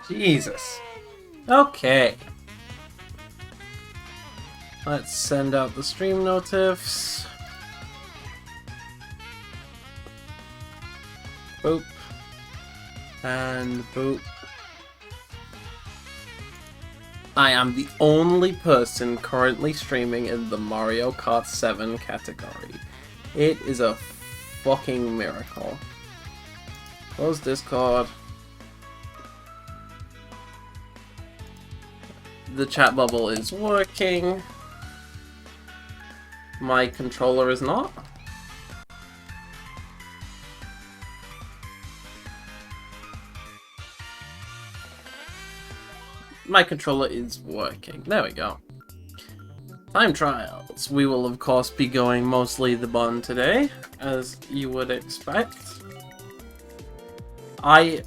Jesus. Okay. Let's send out the stream notifs. Boop. And boop. I am the only person currently streaming in the Mario Kart 7 category. It is a fucking miracle. Close Discord. The chat bubble is working. My controller is not. My controller is working. There we go. Time trials. We will of course be going mostly the Bond today, as you would expect. I,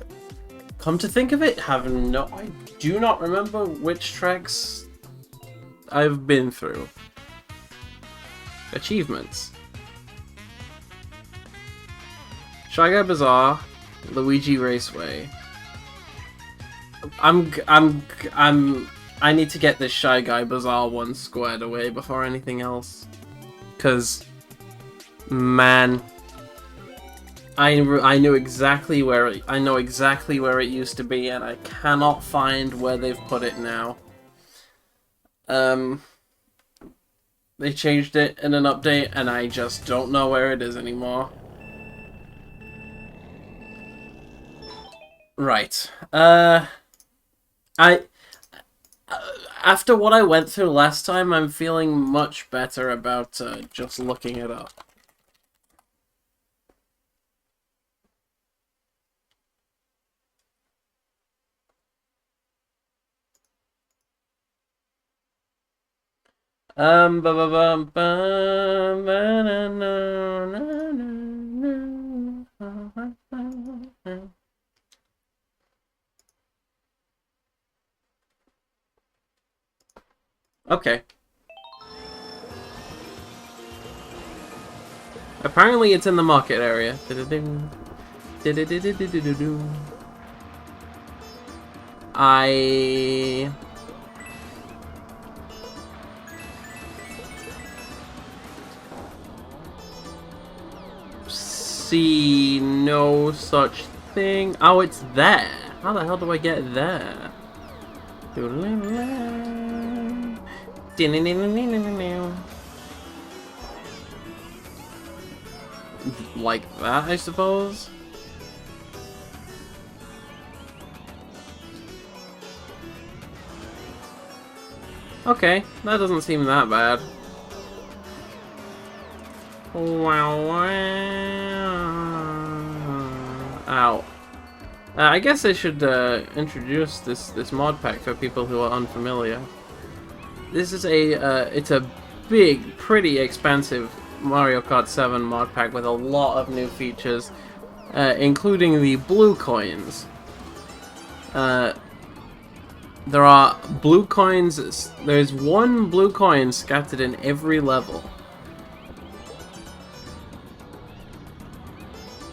come to think of it, I do not remember which tracks I've been through. Achievements. Shy Guy Bazaar, Luigi Raceway. I need to get this Shy Guy Bazaar one squared away before anything else. 'Cause, man, I know exactly where it used to be, and I cannot find where they've put it now. They changed it in an update, and I just don't know where it is anymore. Right. After what I went through last time, I'm feeling much better about just looking it up. Okay. Apparently it's in the market area. I see no such thing. Oh, it's there. How the hell do I get there? Like that, I suppose? Okay, that doesn't seem that bad. Wow, wow. Ow. I guess I should introduce this mod pack for people who are unfamiliar. This is it's a big, pretty expansive Mario Kart 7 mod pack with a lot of new features, including the blue coins. There are blue coins. There's one blue coin scattered in every level.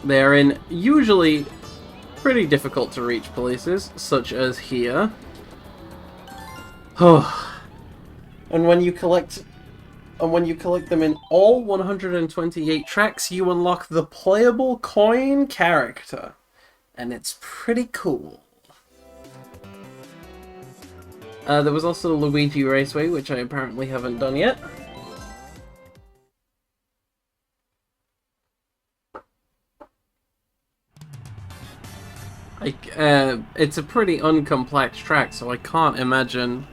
They're in usually pretty difficult to reach places, such as here. And when you collect them in all 128 tracks, you unlock the playable coin character, and it's pretty cool. There was also Luigi Raceway, which I apparently haven't done yet. It's a pretty uncomplex track, so I can't imagine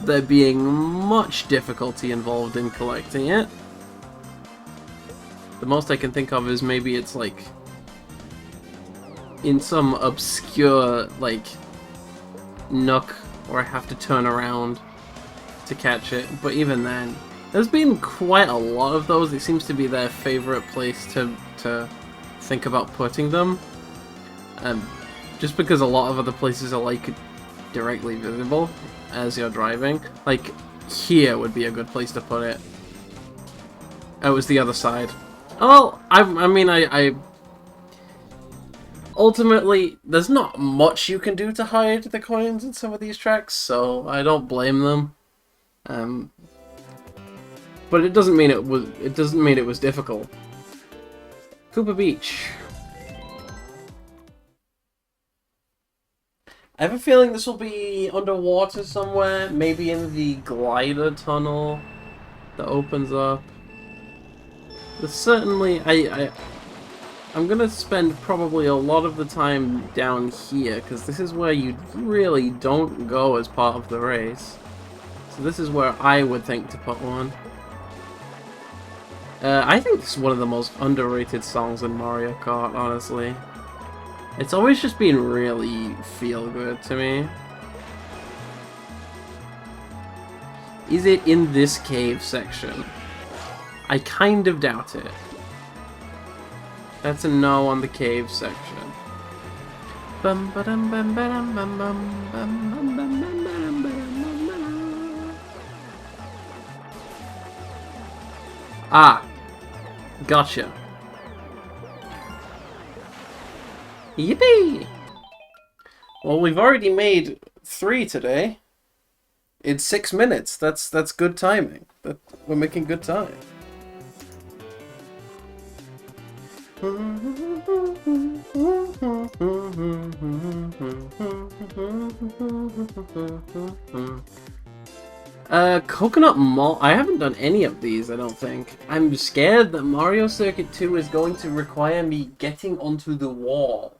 there being much difficulty involved in collecting it. The most I can think of is maybe it's like in some obscure like nook where I have to turn around to catch it, but even then, there's been quite a lot of those. It seems to be their favorite place to think about putting them, just because a lot of other places are like directly visible as you're driving. Like here would be a good place to put it. Oh, it was the other side. Well, I mean, ultimately, there's not much you can do to hide the coins in some of these tracks, so I don't blame them. But it doesn't mean it was difficult. Cooper Beach. I have a feeling this will be underwater somewhere, maybe in the glider tunnel that opens up. There's certainly, I'm gonna spend probably a lot of the time down here, because this is where you really don't go as part of the race. So this is where I would think to put one. I think this is one of the most underrated songs in Mario Kart, honestly. It's always just been really feel-good to me. Is it in this cave section? I kind of doubt it. That's a no on the cave section. Ah, gotcha. Yippee! Well, we've already made 3 today. In 6 minutes. That's good timing. We're making good time. Coconut Mall. I haven't done any of these, I don't think. I'm scared that Mario Circuit 2 is going to require me getting onto the wall.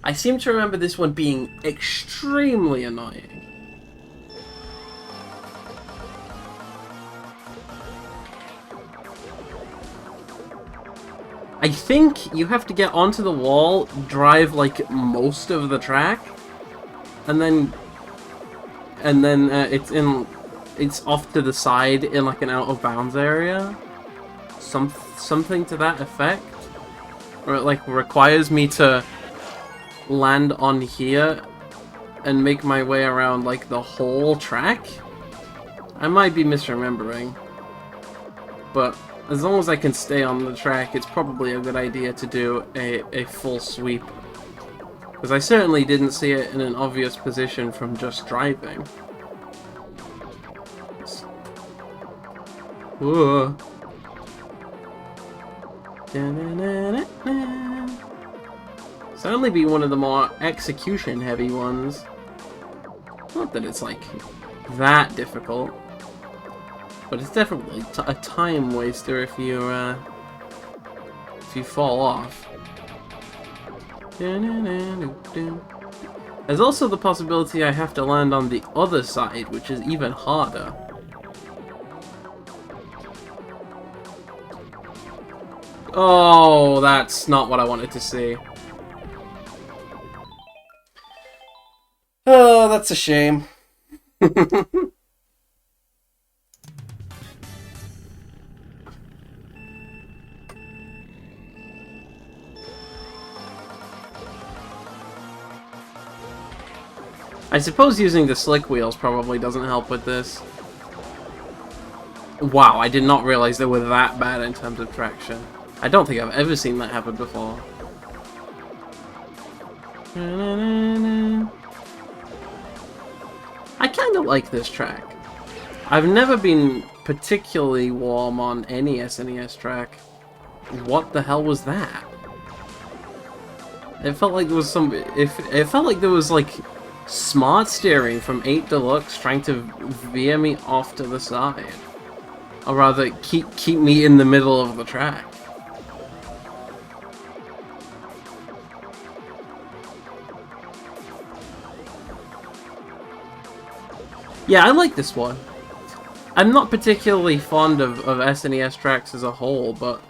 I seem to remember this one being extremely annoying. I think you have to get onto the wall, drive like most of the track, and then it's off to the side in like an out of bounds area. Something to that effect, or it like requires me to land on here and make my way around like the whole track. I might be misremembering, but as long as I can stay on the track, it's probably a good idea to do a full sweep, because I certainly didn't see it in an obvious position from just driving. Whoa. Certainly be one of the more execution-heavy ones. Not that it's like that difficult, but it's definitely a time waster if you fall off. There's also the possibility I have to land on the other side, which is even harder. Oh, that's not what I wanted to see. Oh, that's a shame. I suppose using the slick wheels probably doesn't help with this. Wow, I did not realize they were that bad in terms of traction. I don't think I've ever seen that happen before. I kind of like this track. I've never been particularly warm on any SNES track. What the hell was that? It felt like there was some... It felt like there was like smart steering from 8 Deluxe trying to veer me off to the side. Or rather, keep me in the middle of the track. Yeah, I like this one. I'm not particularly fond of SNES tracks as a whole, but...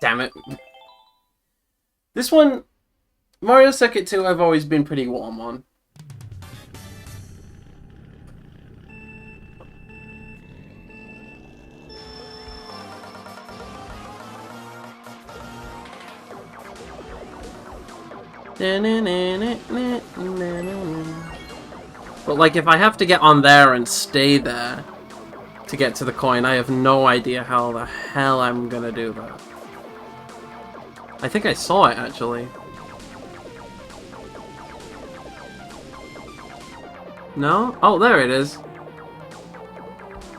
Damn it. This one, Mario Circuit 2, I've always been pretty warm on. But like, if I have to get on there and stay there to get to the coin, I have no idea how the hell I'm gonna do that. I think I saw it, actually. No? Oh, there it is.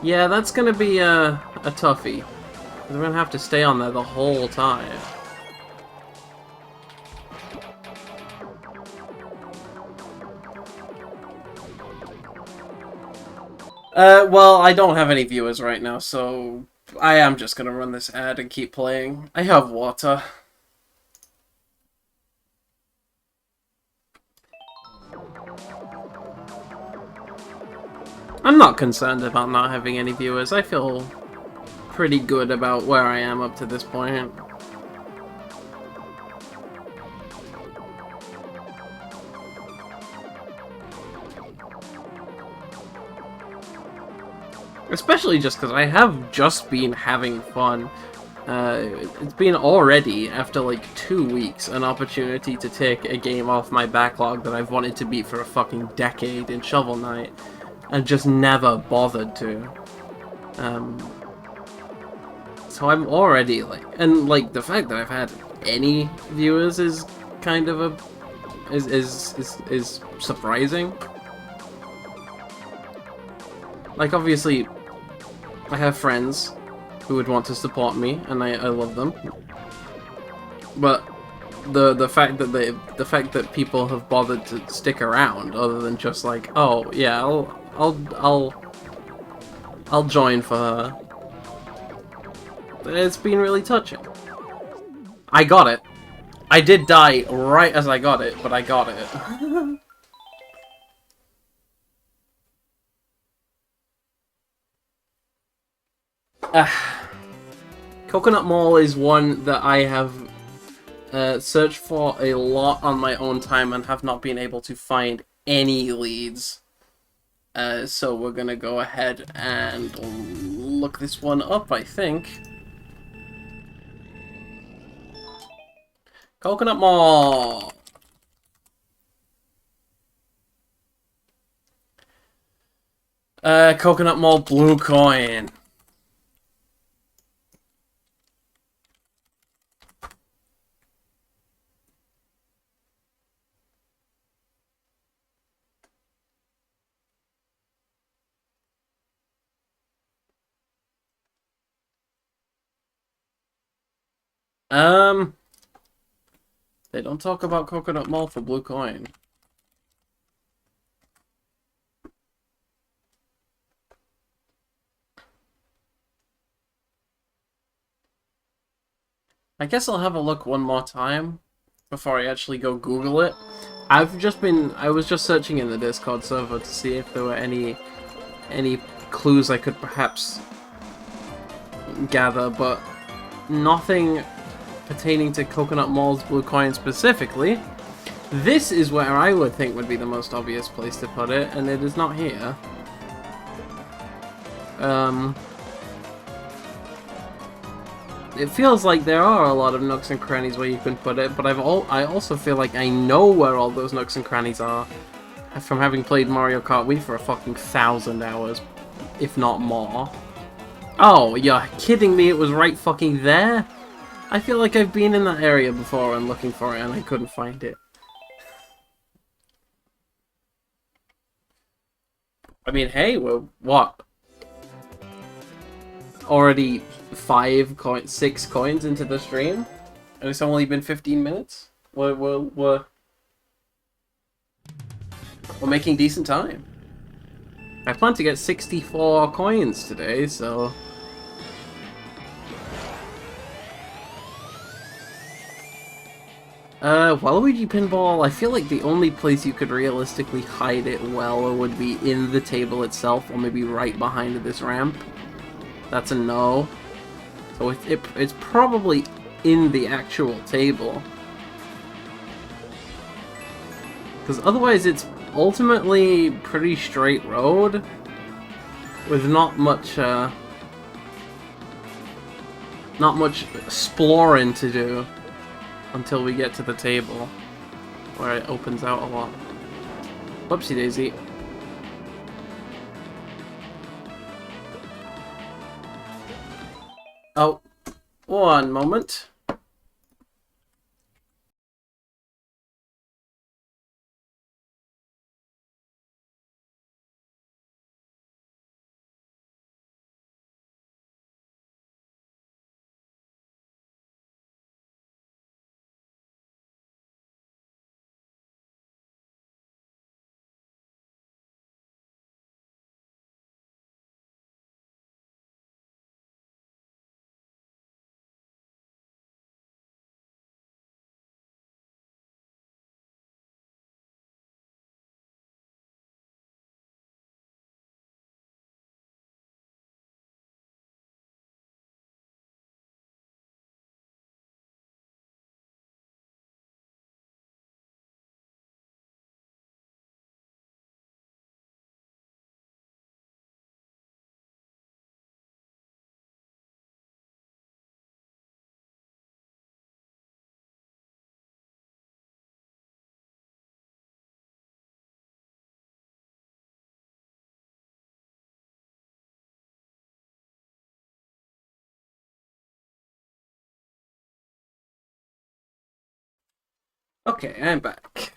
Yeah, that's gonna be a toughie. We're gonna have to stay on there the whole time. Well, I don't have any viewers right now, so I am just gonna run this ad and keep playing. I have water. I'm not concerned about not having any viewers. I feel pretty good about where I am up to this point. Especially just because I have just been having fun. It's been already, after like 2 weeks, an opportunity to take a game off my backlog that I've wanted to beat for a fucking decade in Shovel Knight, and just never bothered to. So I'm already like, and like the fact that I've had any viewers is kind of a is surprising. Like, obviously, I have friends who would want to support me, and I love them. But the fact that people have bothered to stick around, other than just like, oh yeah, I'll join for her. It's been really touching. I got it. I did die right as I got it, but I got it. Coconut Mall is one that I have searched for a lot on my own time and have not been able to find any leads. So we're gonna go ahead and look this one up, I think. Coconut Mall! Coconut Mall Blue Coin. They don't talk about Coconut Mall for Blue Coin. I guess I'll have a look one more time before I actually go Google it. I was just searching in the Discord server to see if there were any clues I could perhaps gather, but nothing pertaining to Coconut Mall's Blue Coin specifically. This is where I would think would be the most obvious place to put it, and it is not here. It feels like there are a lot of nooks and crannies where you can put it, but I also feel like I know where all those nooks and crannies are from having played Mario Kart Wii for a fucking 1,000 hours, if not more. Oh, you're kidding me, it was right fucking there? I feel like I've been in that area before and looking for it and I couldn't find it. I mean, hey, we're, what? Already 6 coins into the stream? And it's only been 15 minutes? We're making decent time. I plan to get 64 coins today, so... Waluigi Pinball, I feel like the only place you could realistically hide it well would be in the table itself, or maybe right behind this ramp. That's a no. So it's probably in the actual table. Because otherwise it's ultimately pretty straight road, with not much exploring to do until we get to the table, where it opens out a lot. Whoopsie daisy. Oh, one moment. Okay, I'm back.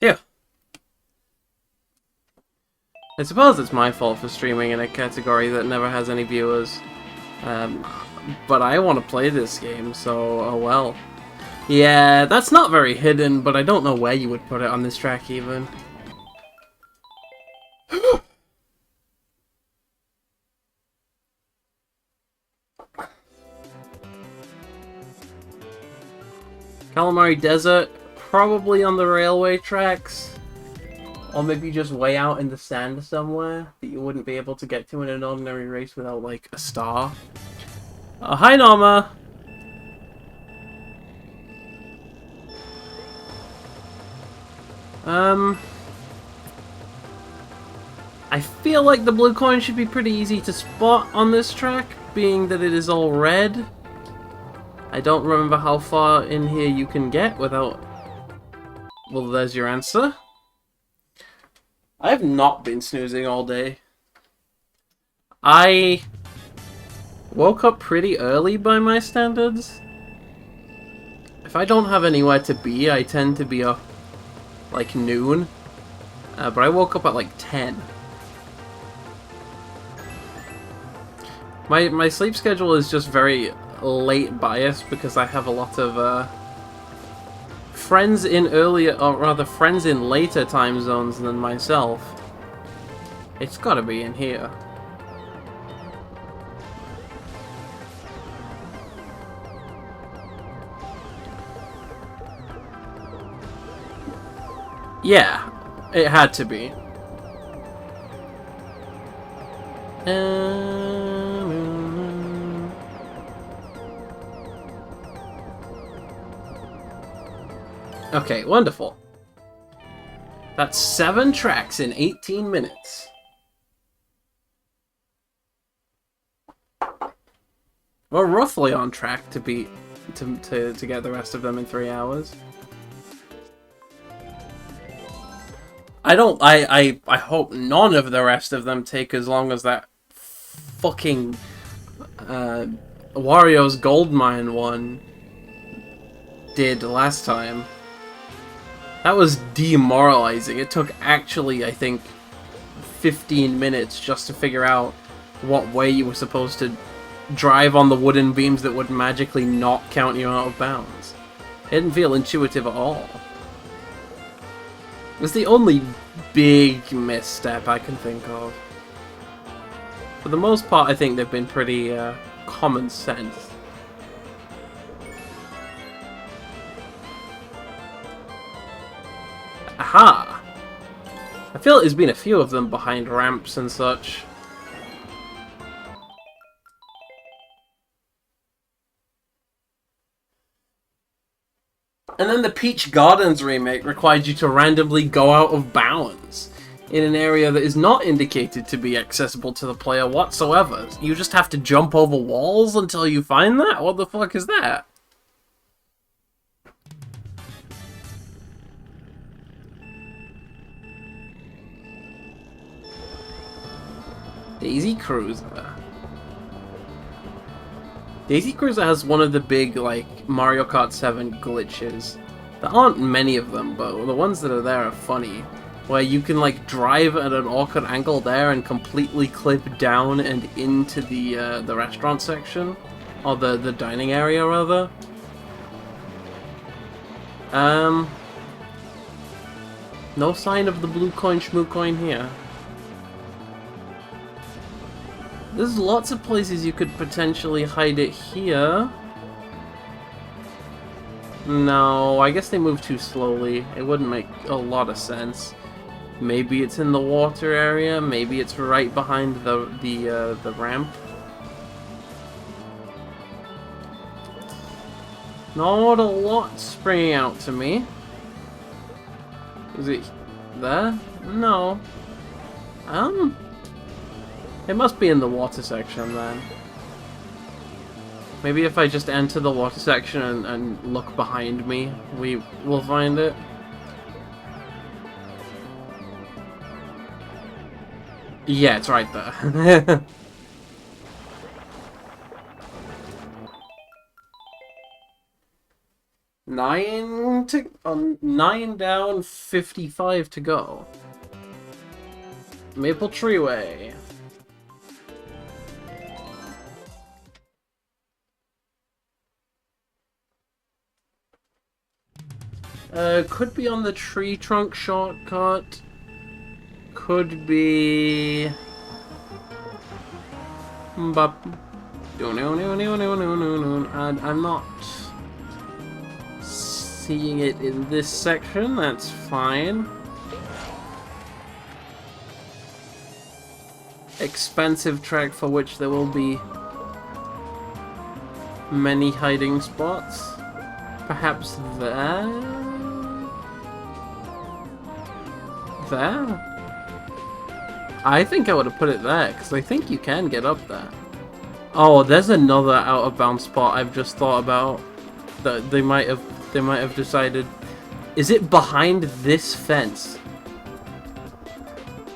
Yeah. I suppose it's my fault for streaming in a category that never has any viewers. Um, but I want to play this game, so oh well. Yeah, that's not very hidden, but I don't know where you would put it on this track even. Calamari Desert, probably on the railway tracks. Or maybe just way out in the sand somewhere that you wouldn't be able to get to in an ordinary race without, like, a star. Hi, Norma! I feel like the blue coin should be pretty easy to spot on this track, being that it is all red. I don't remember how far in here you can get without... Well, there's your answer. I have not been snoozing all day. I woke up pretty early by my standards. If I don't have anywhere to be, I tend to be up like noon. But I woke up at like 10. My sleep schedule is just very late biased because I have a lot of friends in earlier, or rather friends in later time zones than myself. It's gotta be in here. Yeah, it had to be. Okay, wonderful. That's 7 tracks in 18 minutes. We're roughly on track to beat to get the rest of them in 3 hours. I hope none of the rest of them take as long as that fucking Wario's Goldmine one did last time. That was demoralizing. It took actually, I think, 15 minutes just to figure out what way you were supposed to drive on the wooden beams that would magically not count you out of bounds. It didn't feel intuitive at all. It was the only big misstep I can think of. For the most part, I think they've been pretty common sense. Aha! I feel there's been a few of them behind ramps and such. And then the Peach Gardens remake required you to randomly go out of bounds in an area that is not indicated to be accessible to the player whatsoever. You just have to jump over walls until you find that? What the fuck is that? Daisy Cruiser. Daisy Cruiser has one of the big, like, Mario Kart 7 glitches. There aren't many of them, but the ones that are there are funny. Where you can, like, drive at an awkward angle there and completely clip down and into the restaurant section. Or the dining area, rather. No sign of the blue coin shmoo coin here. There's lots of places you could potentially hide it here. No, I guess they move too slowly. It wouldn't make a lot of sense. Maybe it's in the water area. Maybe it's right behind the ramp. Not a lot springing out to me. Is it there? No. It must be in the water section then. Maybe if I just enter the water section and look behind me, we will find it. Yeah, it's right there. 9 down, 55 to go. Maple Treeway. Could be on the tree trunk shortcut. Could be... But... I'm not seeing it in this section, that's fine. Expensive track for which there will be many hiding spots. Perhaps there? There? I think I would have put it there, because I think you can get up there. Oh, there's another out-of-bounds spot I've just thought about. That they might have decided. Is it behind this fence?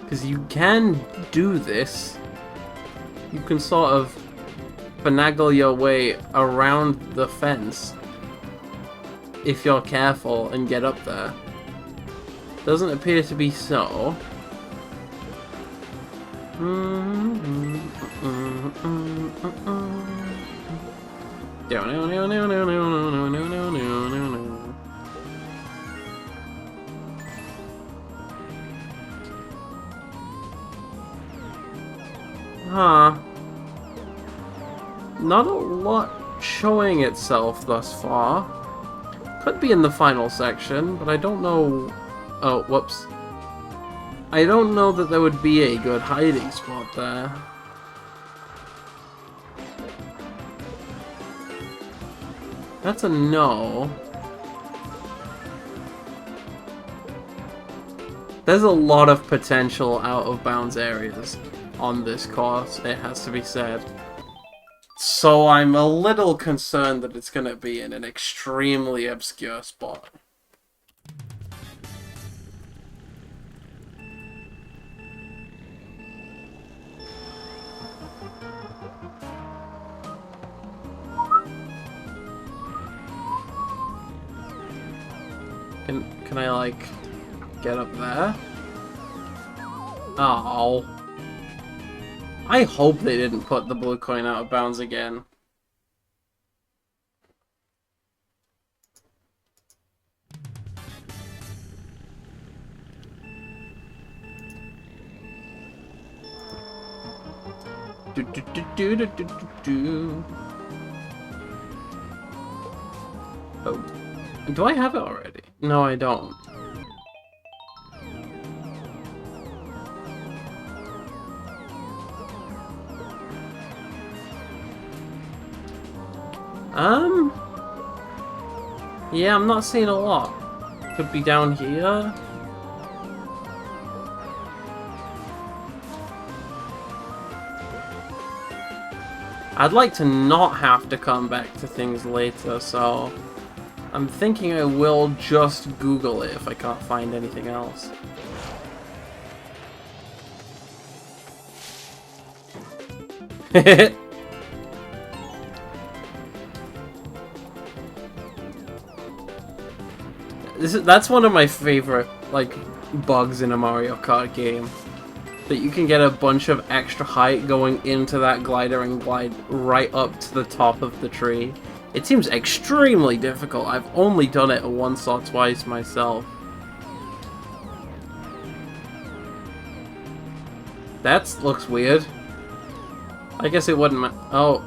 Because you can do this. You can sort of finagle your way around the fence if you're careful and get up there. Doesn't appear to be so. Huh. Not a lot showing itself thus far. Could be in the final section, but I don't know... Oh, whoops. I don't know that there would be a good hiding spot there. That's a no. There's a lot of potential out-of-bounds areas on this course, it has to be said. So I'm a little concerned that it's going to be in an extremely obscure spot. Can I, like, get up there? Oh. I hope they didn't put the blue coin out of bounds again. Oh. Do I have it already? No, I don't. Yeah, I'm not seeing a lot. Could be down here. I'd like to not have to come back to things later, so I'm thinking I will just Google it if I can't find anything else. That's one of my favorite, like, bugs in a Mario Kart game. That you can get a bunch of extra height going into that glider and glide right up to the top of the tree. It seems extremely difficult. I've only done it once or twice myself. That looks weird. I guess it wouldn't ma- Oh.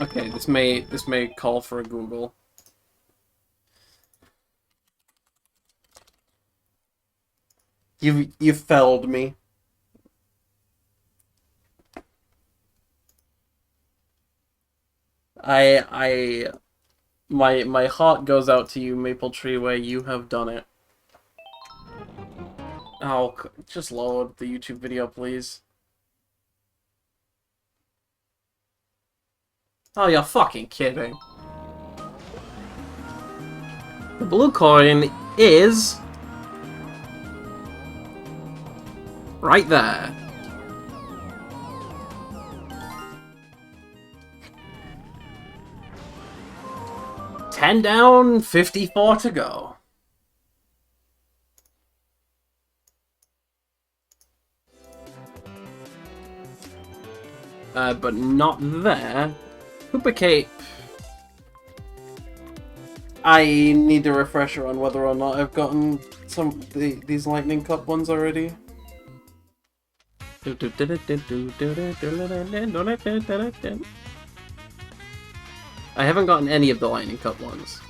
Okay, this may call for a Google. You felled me. My heart goes out to you, Maple Treeway. You have done it. Oh, just load the YouTube video, please. Oh, you're fucking kidding. The blue coin is right there. Ten down, 54 to go. But not there. Cooper Cape. I need a refresher on whether or not I've gotten these Lightning Cup ones already. I haven't gotten any of the Lightning Cup ones.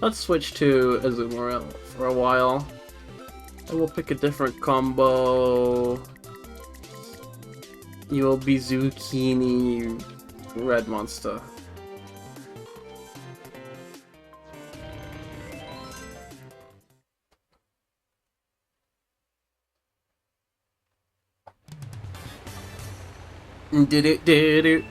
Let's switch to Azumarill for a while. And we'll pick a different combo. You will be Zucchini Red Monster. Do-do-do-do.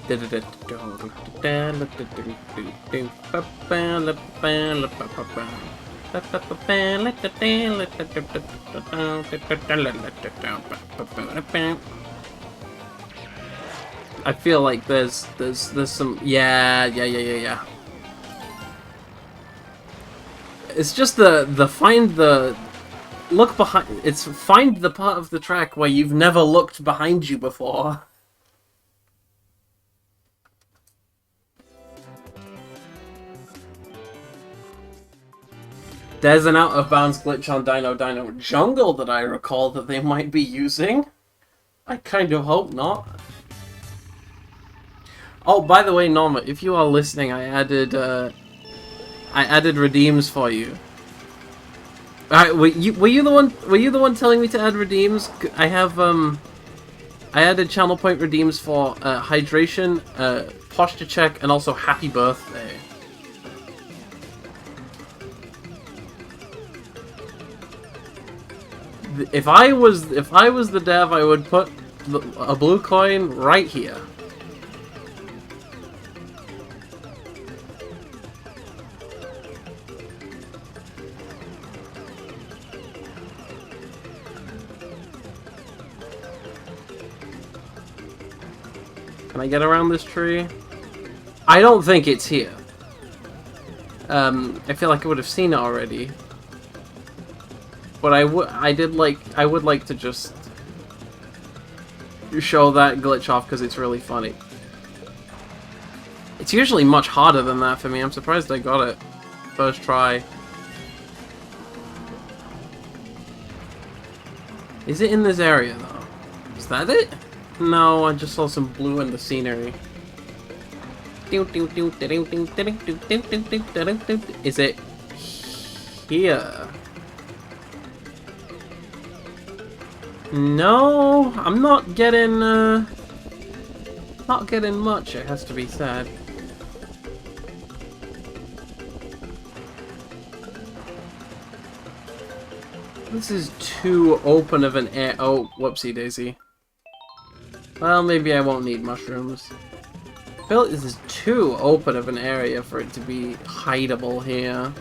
I feel like there's some yeah. It's just the find the look behind. It's find the part of the track where you've never looked behind you before. There's an out-of-bounds glitch on Dino Jungle that I recall that they might be using. I kind of hope not. Oh, by the way, Norma, if you are listening, I added redeems for you. Were you the one? Were you the one telling me to add redeems? I have I added channel point redeems for hydration, posture check, and also happy birthday. If I was the dev, I would put a blue coin right here. Can I get around this tree? I don't think it's here. I feel like I would have seen it already. But I would like to just show that glitch off because it's really funny. It's usually much harder than that for me. I'm surprised I got it first try. Is it in this area though? Is that it? No, I just saw some blue in the scenery. Is it here? No, I'm not getting much, it has to be said. This is too open of an air. Oh, whoopsie daisy. Well, maybe I won't need mushrooms. I feel like this is too open of an area for it to be hideable here.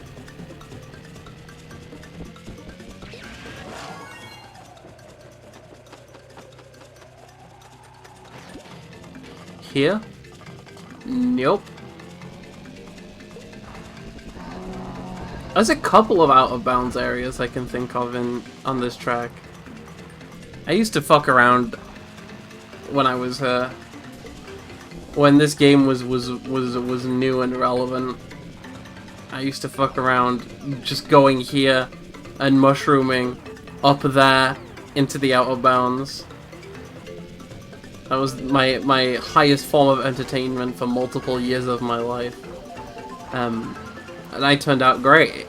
Here? Nope. There's a couple of out-of-bounds areas I can think of on this track. I used to fuck around when I was when this game was new and relevant. I used to fuck around just going here and mushrooming up there into the out-of-bounds. That was my highest form of entertainment for multiple years of my life. And I turned out great.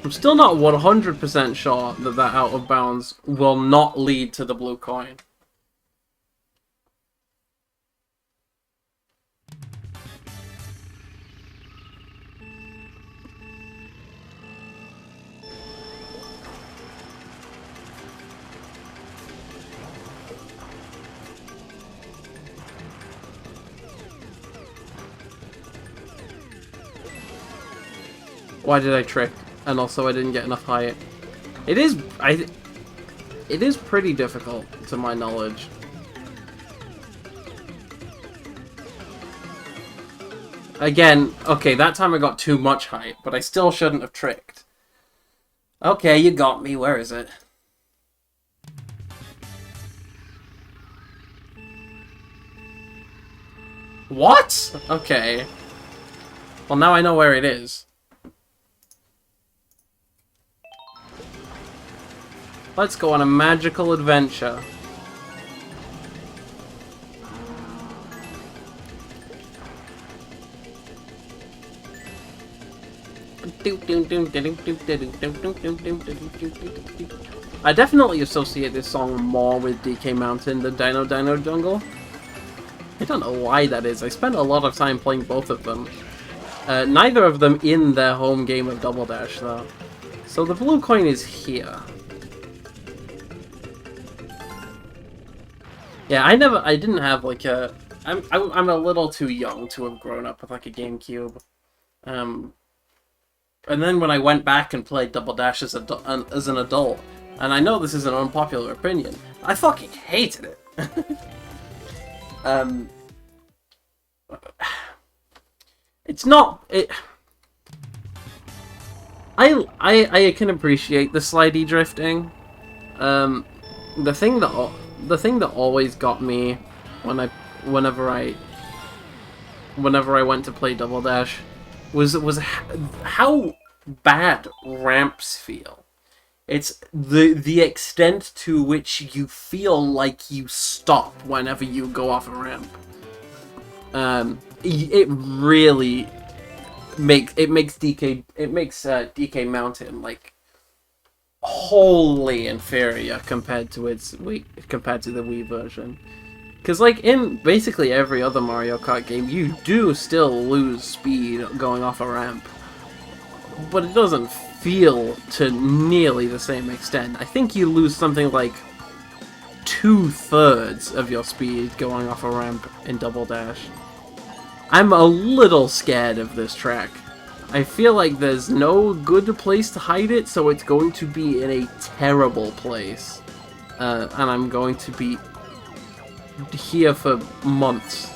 I'm still not 100% sure that out of bounds will not lead to the blue coin. Why did I trick? And also I didn't get enough height. It is... It is pretty difficult, to my knowledge. Again, okay, that time I got too much height, but I still shouldn't have tricked. Okay, you got me. Where is it? What? Okay. Well, now I know where it is. Let's go on a magical adventure. I definitely associate this song more with DK Mountain than Dino Dino Jungle. I don't know why that is. I spent a lot of time playing both of them. Neither of them in their home game of Double Dash, though. So the blue coin is here. Yeah, I didn't have like a... I'm a little too young to have grown up with like a GameCube. And then when I went back and played Double Dash as an adult, and I know this is an unpopular opinion, I fucking hated it. It's not it. I can appreciate the slidey drifting. The thing that always got me whenever I went to play Double Dash was how bad ramps feel. It's the extent to which you feel like you stop whenever you go off a ramp. It really makes DK Mountain like wholly inferior compared to the Wii version. Because like in basically every other Mario Kart game, you do still lose speed going off a ramp, but it doesn't feel to nearly the same extent. I think you lose something like 2/3 of your speed going off a ramp in Double Dash. I'm a little scared of this track. I feel like there's no good place to hide it, so it's going to be in a terrible place. And I'm going to be here for months.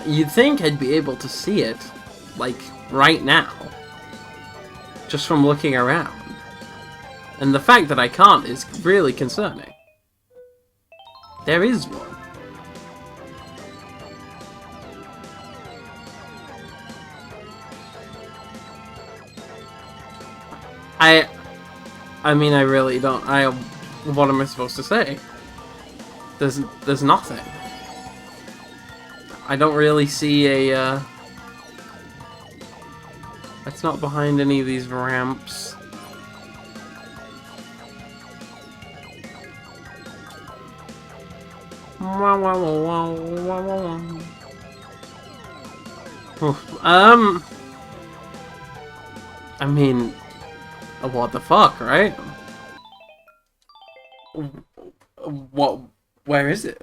You'd think I'd be able to see it, like, right now. Just from looking around. And the fact that I can't is really concerning. There is one. I mean, I really don't. What am I supposed to say? There's nothing. I don't really see a, it's not behind any of these ramps. I mean, what the fuck, right? What? Where is it?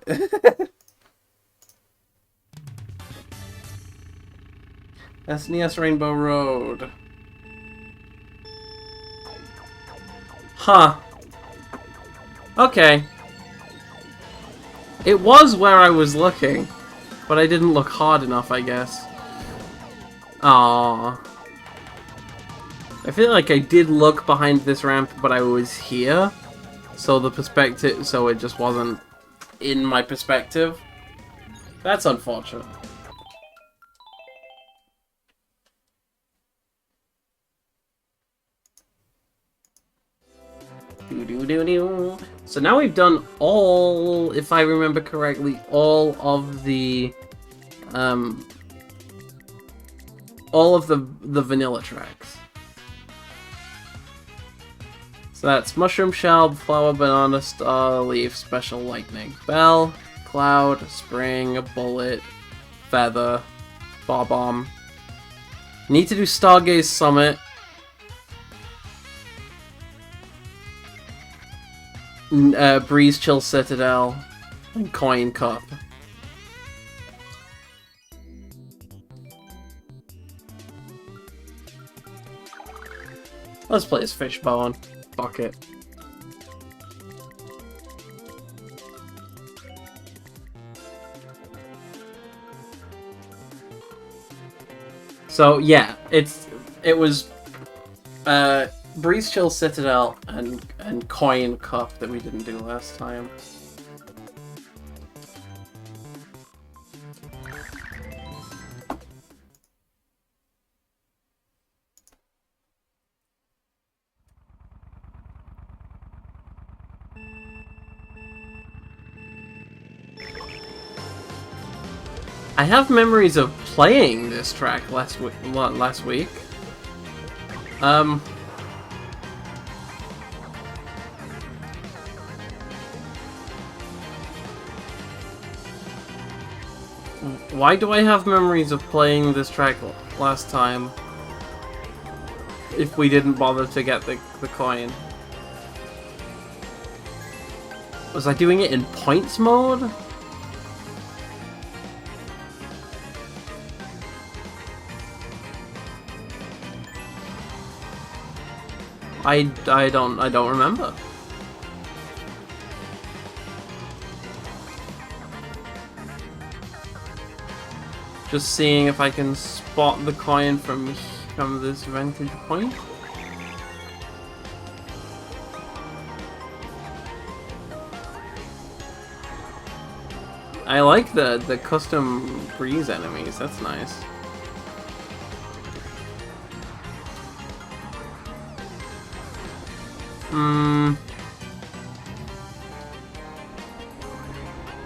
SNES Rainbow Road. Huh. Okay. It was where I was looking, but I didn't look hard enough, I guess. Aww. I feel like I did look behind this ramp, but I was here. So the perspective, so it just wasn't in my perspective. That's unfortunate. So now we've done all, if I remember correctly, all of the vanilla tracks. So that's Mushroom Shell, Flower, Banana, Star, Leaf, Special Lightning, Bell, Cloud, Spring, Bullet, Feather, Bob-omb. Need to do Stargaze Summit. Breeze Chill Citadel, and Coin Cup. Let's play as Fishbone. Fuck it. So yeah, it was Breeze Chill Citadel and Coin Cup that we didn't do last time. I have memories of playing this track last week. Why do I have memories of playing this track last time if we didn't bother to get the coin? Was I doing it in points mode? I don't remember. Just seeing if I can spot the coin from this vantage point. I like the custom breeze enemies. That's nice.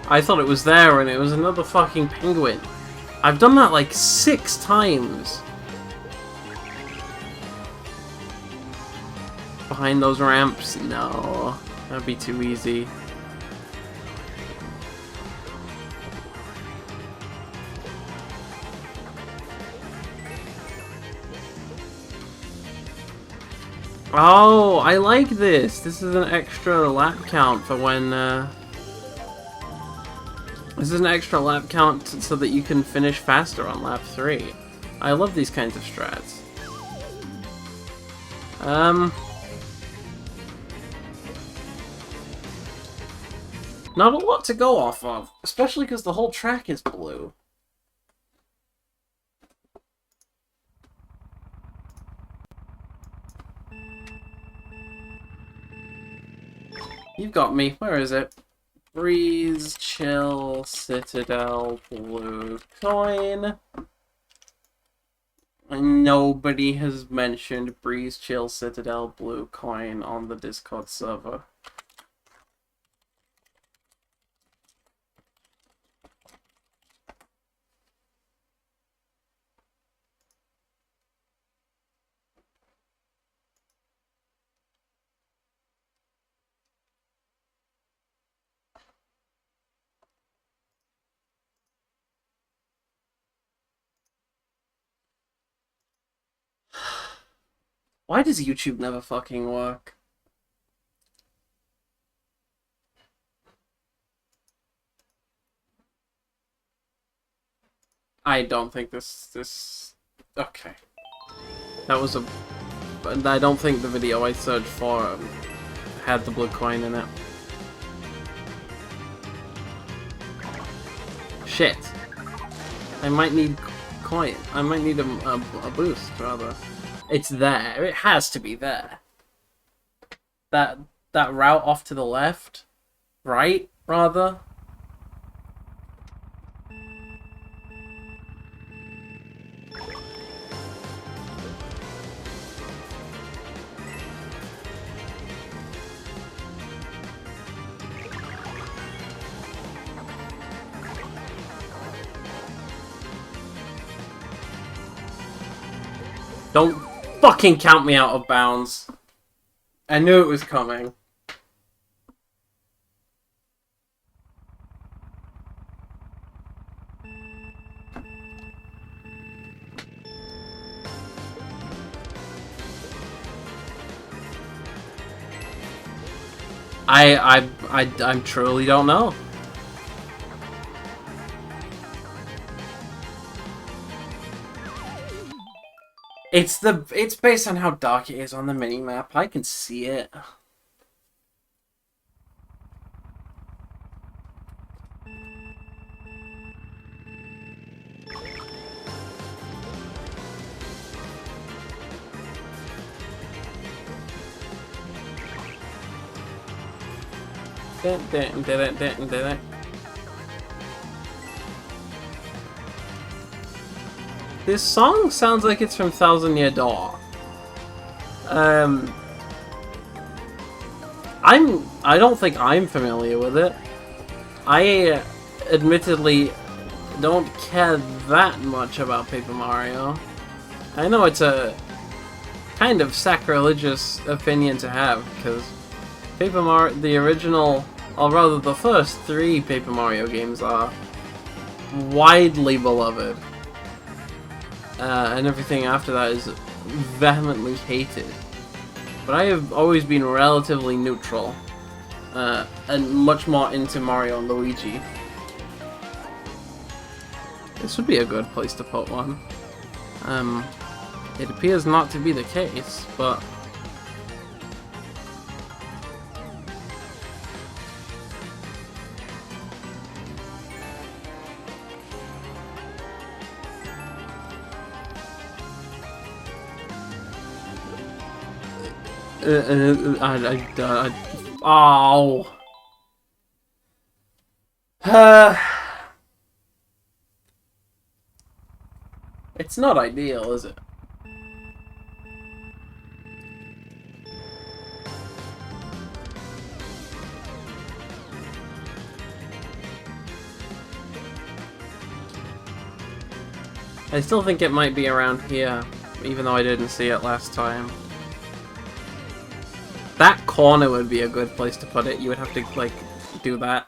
I thought it was there and it was another fucking penguin. I've done that like 6 times. Behind those ramps? No. That'd be too easy. Oh, I like this. This is an extra lap count for when, This is an extra lap count so that you can finish faster on lap 3. I love these kinds of strats. Not a lot to go off of, especially because the whole track is blue. You've got me. Where is it? Breeze, Chill, Citadel, Blue Coin. And nobody has mentioned Breeze, Chill, Citadel, Blue Coin on the Discord server. Why does YouTube never fucking work? I don't think this... Okay. That was a... I don't think the video I searched for had the blue coin in it. Shit. I might need coin. I might need a boost, rather. It's there. It has to be there. That route off to the left? Right, rather? Don't fucking count me out of bounds. I knew it was coming. I truly don't know. It's based on how dark it is on the minimap. I can see it. This song sounds like it's from Thousand Year Door. I don't think I'm familiar with it. I admittedly don't care that much about Paper Mario. I know it's a kind of sacrilegious opinion to have, because Paper Mario, the original, or rather the first 3 Paper Mario games are widely beloved. And everything after that is vehemently hated. But I have always been relatively neutral, and much more into Mario and Luigi. This would be a good place to put one. It appears not to be the case, but... oh. It's not ideal, is it? I still think it might be around here, even though I didn't see it last time. That corner would be a good place to put it. You would have to, like, do that.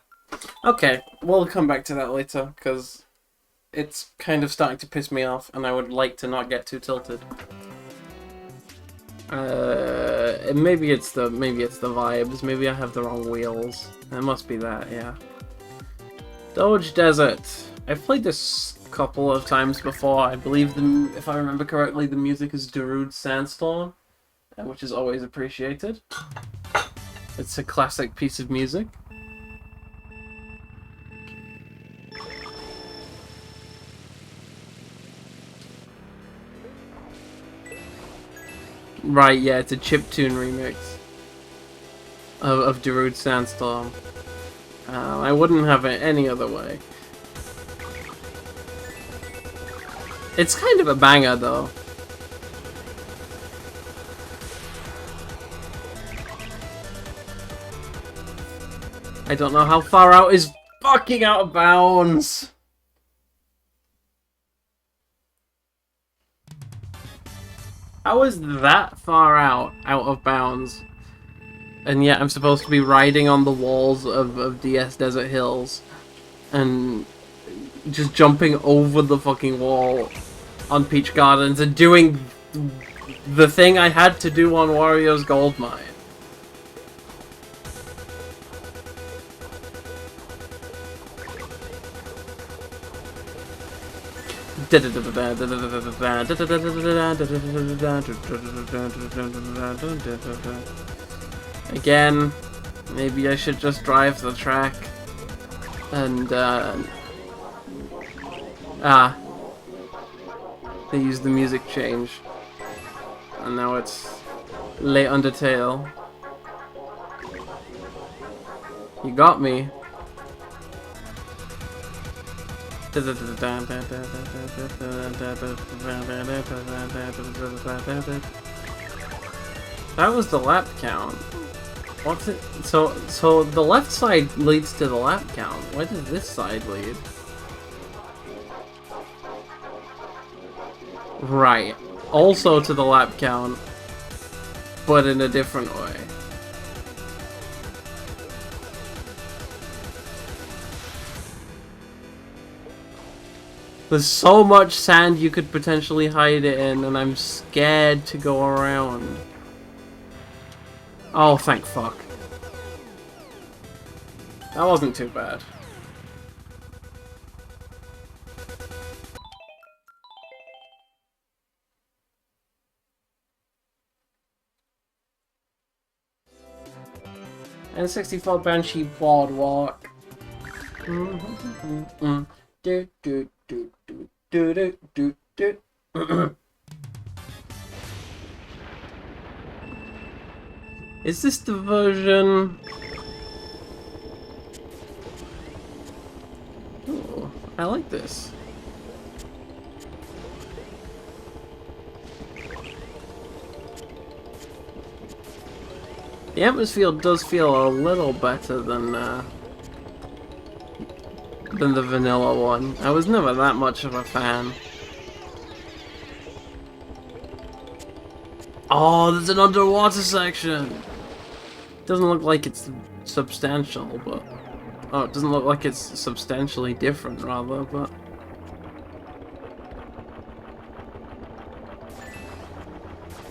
Okay, we'll come back to that later, because it's kind of starting to piss me off, and I would like to not get too tilted. Maybe it's the vibes. Maybe I have the wrong wheels. It must be that, yeah. Doge Desert. I've played this a couple of times before. I believe, if I remember correctly, the music is Darude Sandstorm, which is always appreciated. It's a classic piece of music. Right, yeah, it's a chiptune remix of Darude Sandstorm. I wouldn't have it any other way. It's kind of a banger, though. I don't know how far out is fucking out of bounds. How is that far out of bounds? And yet I'm supposed to be riding on the walls of DS Desert Hills and just jumping over the fucking wall on Peach Gardens and doing the thing I had to do on Wario's Gold Mine. Again, maybe I should just drive the track and they used the music change and now it's late Undertale. You got me. That was the lap count. What's it? So the left side leads to the lap count. Where does this side lead? Right. Also to the lap count, but in a different way. There's so much sand you could potentially hide it in, and I'm scared to go around. Oh, thank fuck. That wasn't too bad. N64 Banshee Boardwalk. Do do do do do do do do. Is this the version? Oh, I like this. The atmosphere does feel a little better than the vanilla one. I was never that much of a fan. Oh, there's an underwater section! Doesn't look like it's substantial, but... Oh, it doesn't look like it's substantially different, rather, but...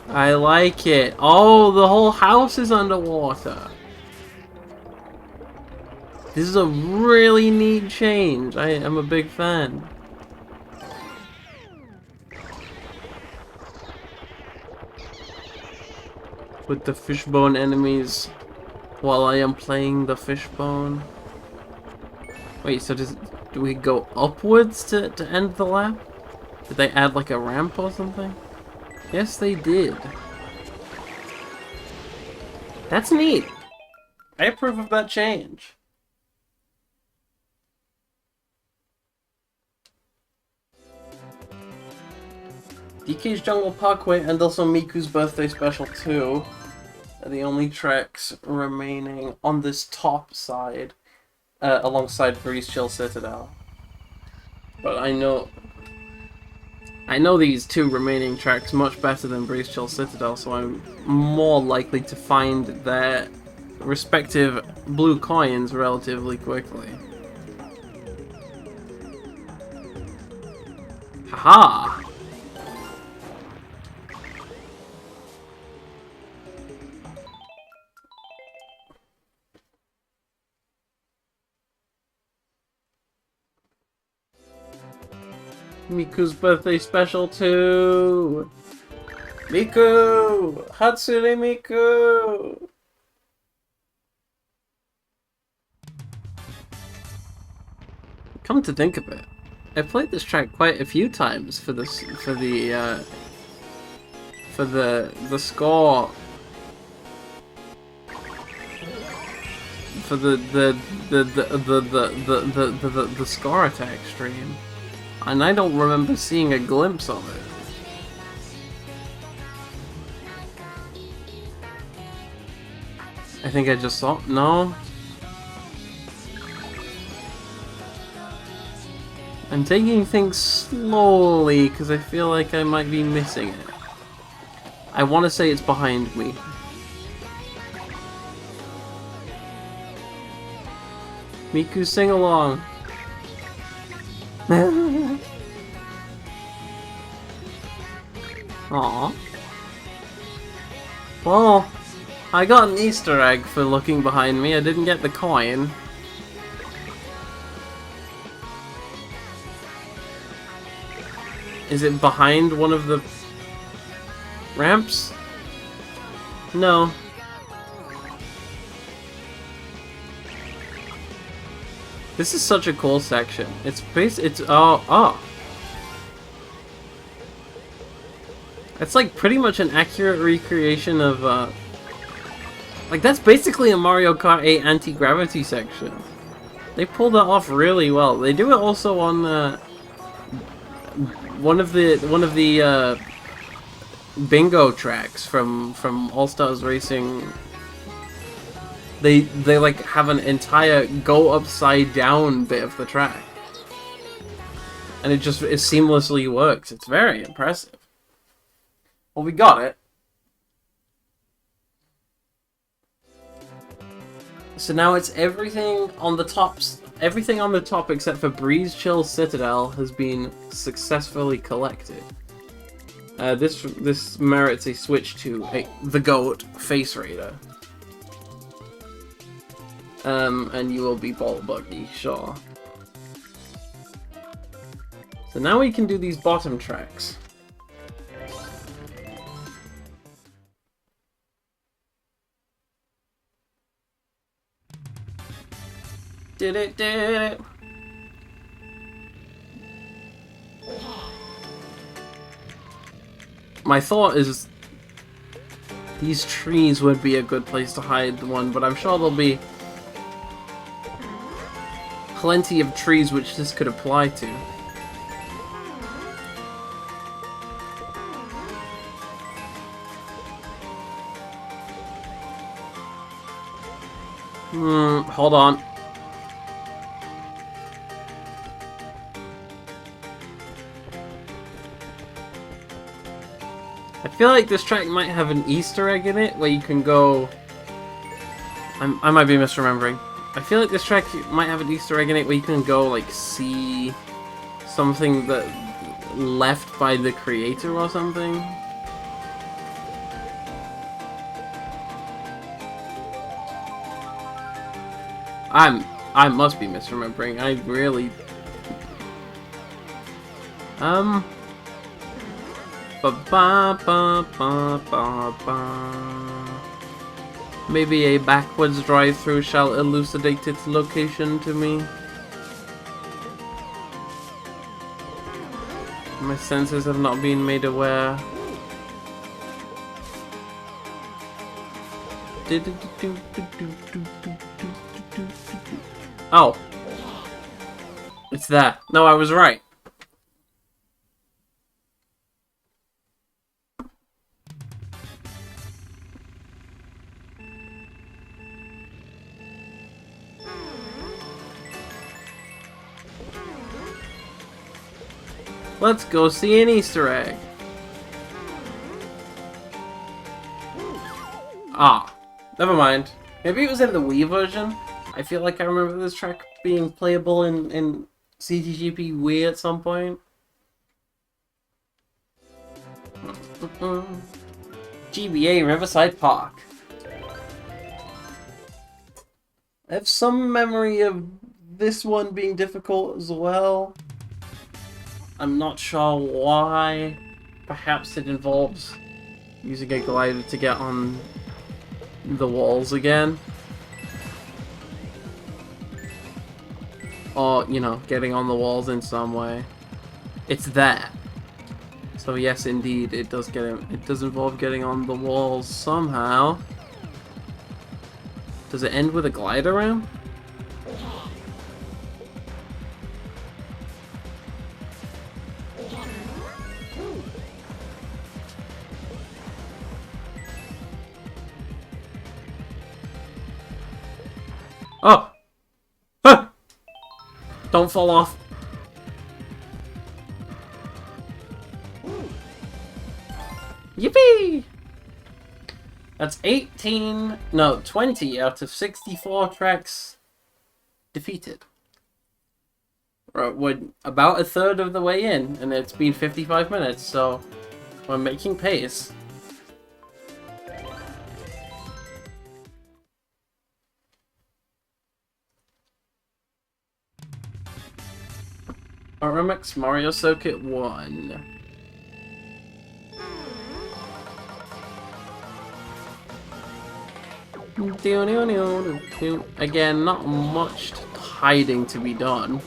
I like it. Oh, the whole house is underwater. This is a really neat change. I am a big fan. With the fishbone enemies while I am playing the fishbone. Wait, so do we go upwards to end the lap? Did they add like a ramp or something? Yes, they did. That's neat. I approve of that change. DK's Jungle Parkway and also Miku's Birthday Special 2 are the only tracks remaining on this top side, alongside Breeze Chill Citadel. But I know these two remaining tracks much better than Breeze Chill Citadel, so I'm more likely to find their respective blue coins relatively quickly. Haha! Miku's Birthday Special 2! Miku! Hatsune Miku! Come to think of it, I played this track quite a few times for the score. For the score attack stream. And I don't remember seeing a glimpse of it. I think I just saw... No? I'm taking things slowly because I feel like I might be missing it. I want to say it's behind me. Miku, sing along. Aww. Well, I got an Easter egg for looking behind me. I didn't get the coin. Is it behind one of the ramps? No. This is such a cool section. It's it's like pretty much an accurate recreation of like that's basically a Mario Kart 8 anti-gravity section. They pulled that off really well. They do it also on one of the bingo tracks from All Stars Racing. They like have an entire go upside down bit of the track, and it seamlessly works. It's very impressive. Well, we got it. So now it's everything on the tops. Everything on the top except for Breeze Chill Citadel has been successfully collected. This merits a switch to the GOAT Face Raider. And you will be Ball Buggy, sure. So now we can do these bottom tracks. Did it. My thought is these trees would be a good place to hide one, but I'm sure there'll be plenty of trees which this could apply to. Hold on. I feel like this track might have an Easter egg in it where you can go... I might be misremembering. I feel like this track might have an Easter egg in it where you can go, like, see something that left by the creator or something. I must be misremembering. I really... Maybe a backwards drive-through shall elucidate its location to me. My senses have not been made aware. Oh. It's there. No, I was right. Let's go see an Easter egg. Ah, never mind. Maybe it was in the Wii version. I feel like I remember this track being playable in CTGP Wii at some point. GBA Riverside Park. I have some memory of this one being difficult as well. I'm not sure why. Perhaps it involves using a glider to get on the walls again. Or, you know, getting on the walls in some way. It's there. So yes, indeed, it does involve getting on the walls somehow. Does it end with a glide around? Oh! Huh! Don't fall off. Yippee! That's 20 out of 64 tracks defeated. We're about a third of the way in, and it's been 55 minutes, so we're making pace. RMX Mario Circuit 1. Again, not much hiding to be done.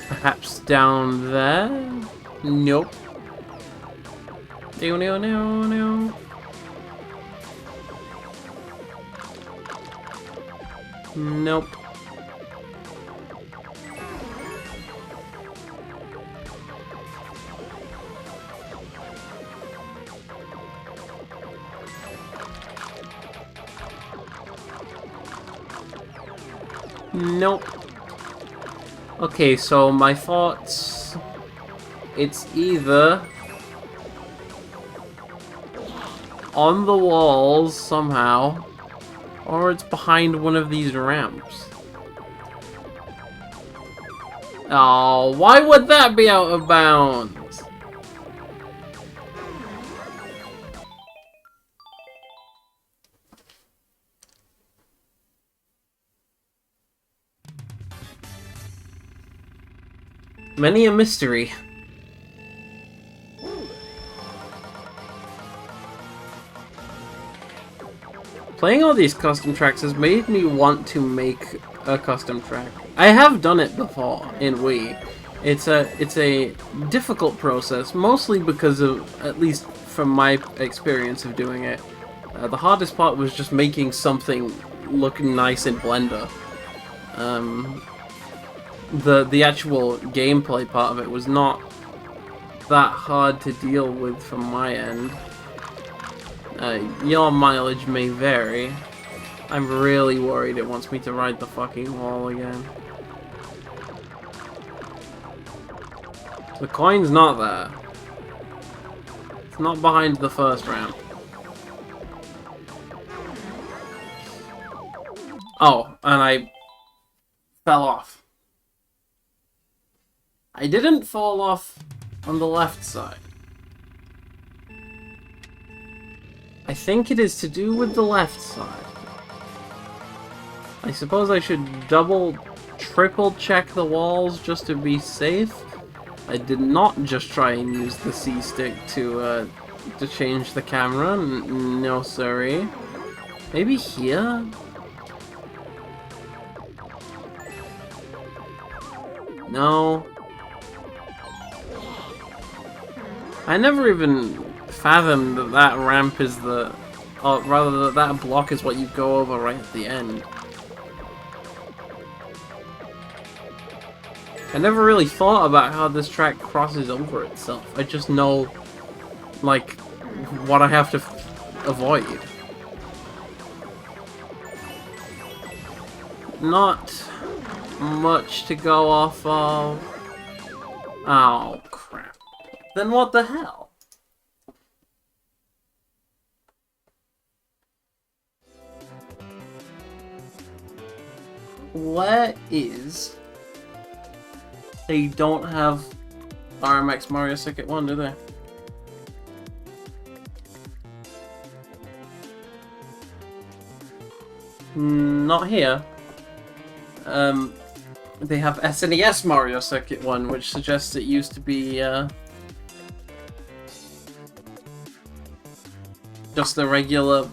Perhaps down there? Nope. Nope. Nope. Okay, so my thoughts... It's either... on the walls, somehow, or it's behind one of these ramps. Oh, why would that be out of bounds? Many a mystery. Playing all these custom tracks has made me want to make a custom track. I have done it before in Wii. It's a difficult process, mostly because of, at least from my experience of doing it, the hardest part was just making something look nice in Blender. The actual gameplay part of it was not that hard to deal with from my end. Your mileage may vary. I'm really worried it wants me to ride the fucking wall again. The coin's not there. It's not behind the first ramp. Oh, and I fell off. I didn't fall off on the left side. I think it is to do with the left side. I suppose I should double, triple check the walls just to be safe. I did not just try and use the C stick to change the camera. No, sorry. Maybe here? No. I never even fathomed that that ramp is the... or rather, that block is what you go over right at the end. I never really thought about how this track crosses over itself. I just know, like, what I have to avoid. Not much to go off of. Oh, crap. Then what the hell? What is... They don't have RMX Mario Circuit 1, do they? Not here. They have SNES Mario Circuit 1, which suggests it used to be, just the regular...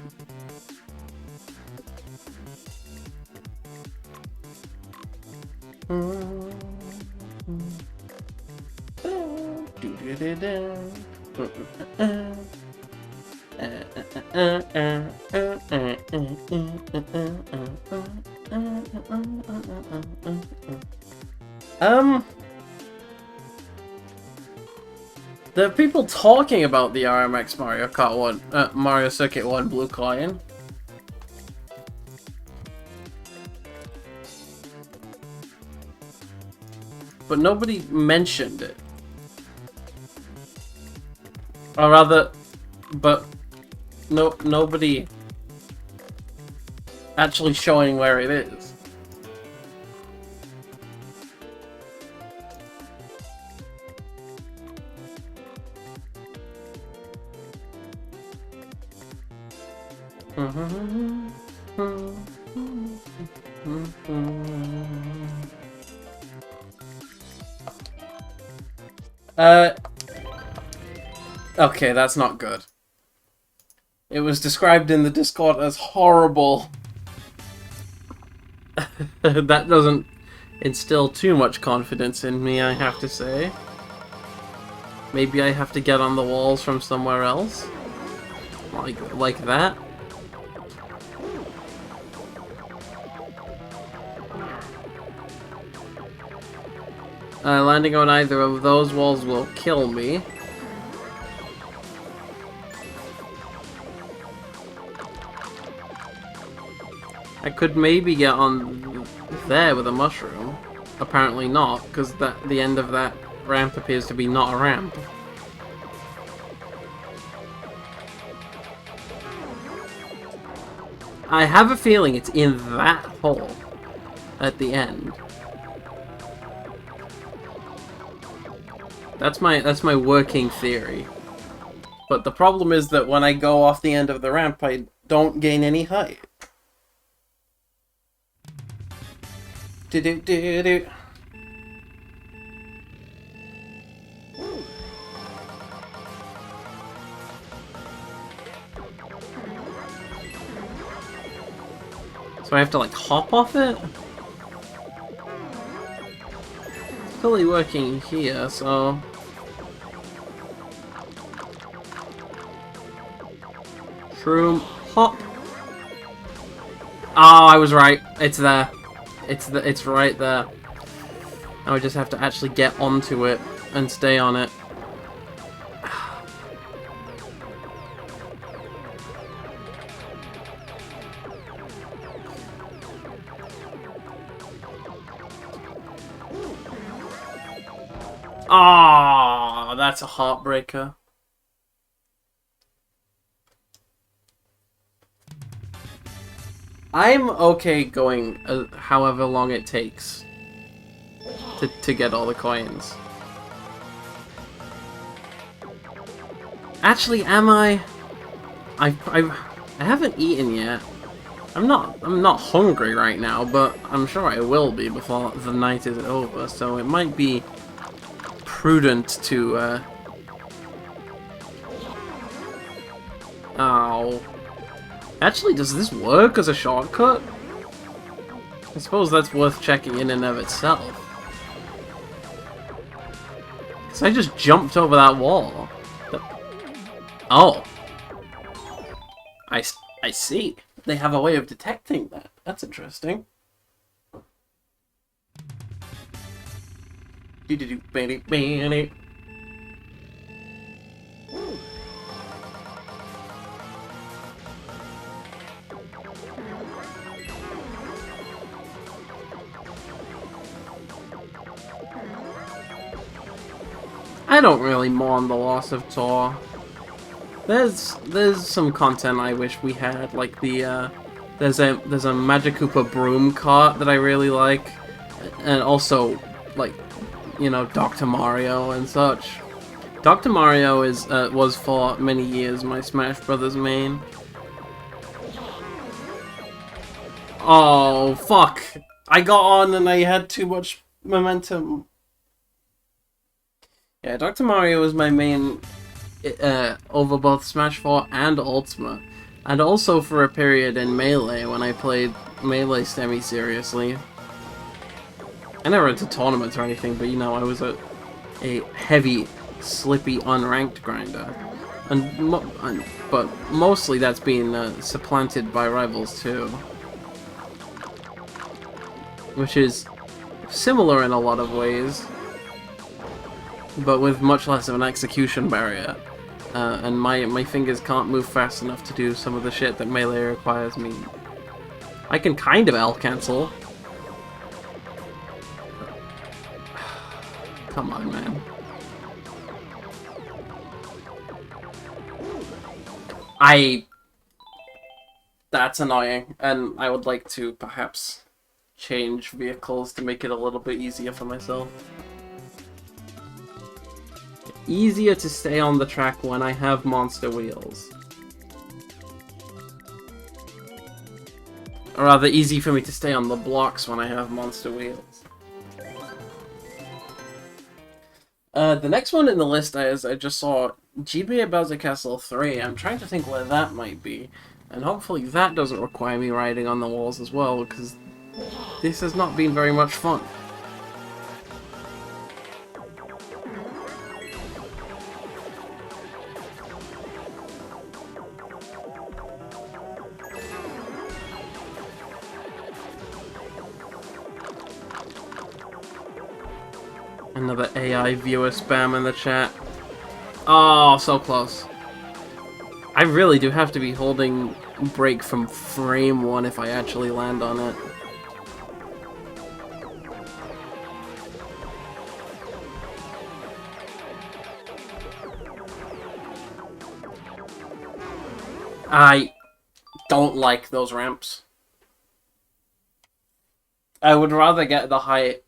There are people talking about the RMX Mario Kart 1, Mario Circuit 1 Blue Coin. But nobody mentioned it. Or rather, but nobody actually showing where it is. Okay, that's not good. It was described in the Discord as horrible. That doesn't instill too much confidence in me, I have to say. Maybe I have to get on the walls from somewhere else? Like that? Landing on either of those walls will kill me. I could maybe get on there with a mushroom. Apparently not, because the end of that ramp appears to be not a ramp. I have a feeling it's in that hole at the end. That's my working theory. But the problem is that when I go off the end of the ramp, I don't gain any height. Do-do-do-do. So I have to, like, hop off it? It's fully working here, so... Shroom, hop! Oh, I was right. It's there. It's right there. Now I just have to actually get onto it and stay on it. Ah, that's a heartbreaker. I'm okay going however long it takes to get all the coins. Actually, am I? I haven't eaten yet. I'm not hungry right now, but I'm sure I will be before the night is over. So it might be prudent to. Oh. Actually, does this work as a shortcut? I suppose that's worth checking in and of itself. Because I just jumped over that wall. Oh. I see. They have a way of detecting that. That's interesting. I don't really mourn the loss of Tor. There's some content I wish we had, like the there's a Magikoopa broom cart that I really like, and also like, you know, Dr. Mario and such. Dr. Mario was for many years my Smash Brothers main. Oh fuck! I got on and I had too much momentum. Yeah, Dr. Mario was my main over both Smash 4 and Ultimate, and also for a period in Melee when I played Melee semi-seriously. I never went to tournaments or anything, but you know, I was a heavy, slippy, unranked grinder. But mostly that's been supplanted by Rivals 2. Which is similar in a lot of ways, but with much less of an execution barrier. And my fingers can't move fast enough to do some of the shit that Melee requires me. I can kind of L-cancel. Come on, man. That's annoying, and I would like to perhaps change vehicles to make it a little bit easier for myself. Easier to stay on the track when I have monster wheels. Or rather, easy for me to stay on the blocks when I have monster wheels. The next one in the list is I just saw GBA Bowser Castle 3. I'm trying to think where that might be. And hopefully that doesn't require me riding on the walls as well, because this has not been very much fun. Another AI viewer spam in the chat. Oh, so close. I really do have to be holding break from frame 1 if I actually land on it. I don't like those ramps. I would rather get the height.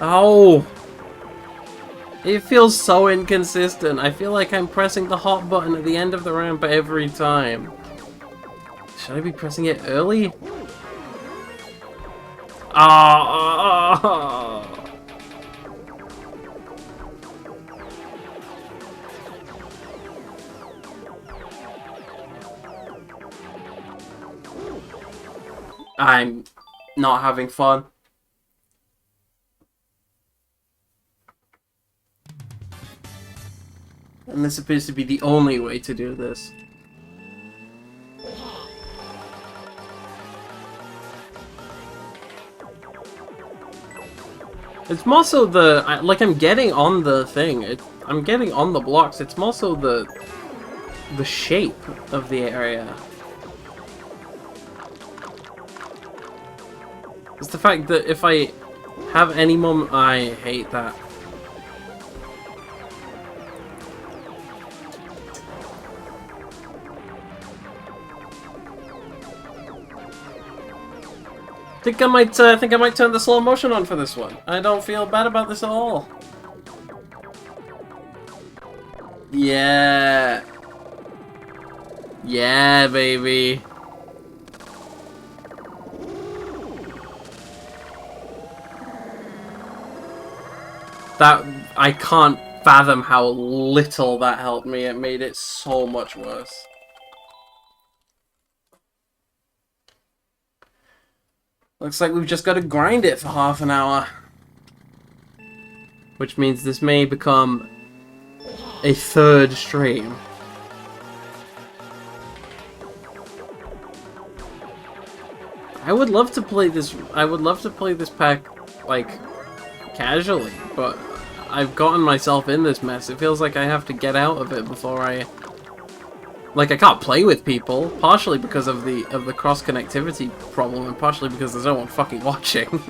Oh! It feels so inconsistent. I feel like I'm pressing the hot button at the end of the ramp every time. Should I be pressing it early? Ah! I'm not having fun. And this appears to be the only way to do this. It's more so the... like, I'm getting on the thing. I'm getting on the blocks. It's more so the shape of the area. It's the fact that if I have any moment... I hate that. I think I might turn the slow motion on for this one. I don't feel bad about this at all. Yeah. Yeah, baby. That, I can't fathom how little that helped me. It made it so much worse. Looks like we've just got to grind it for half an hour. Which means this may become a third stream. I would love to play this pack, like, casually, but I've gotten myself in this mess. It feels like I have to get out of it before I... Like, I can't play with people, partially because of the cross-connectivity problem, and partially because there's no one fucking watching.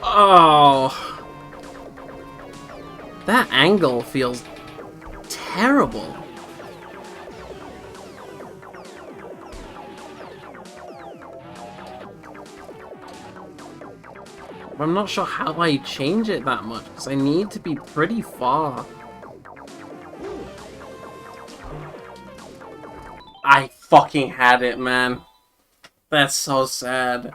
Oh! That angle feels terrible. I'm not sure how I change it that much, because I need to be pretty far. I fucking had it, man. That's so sad.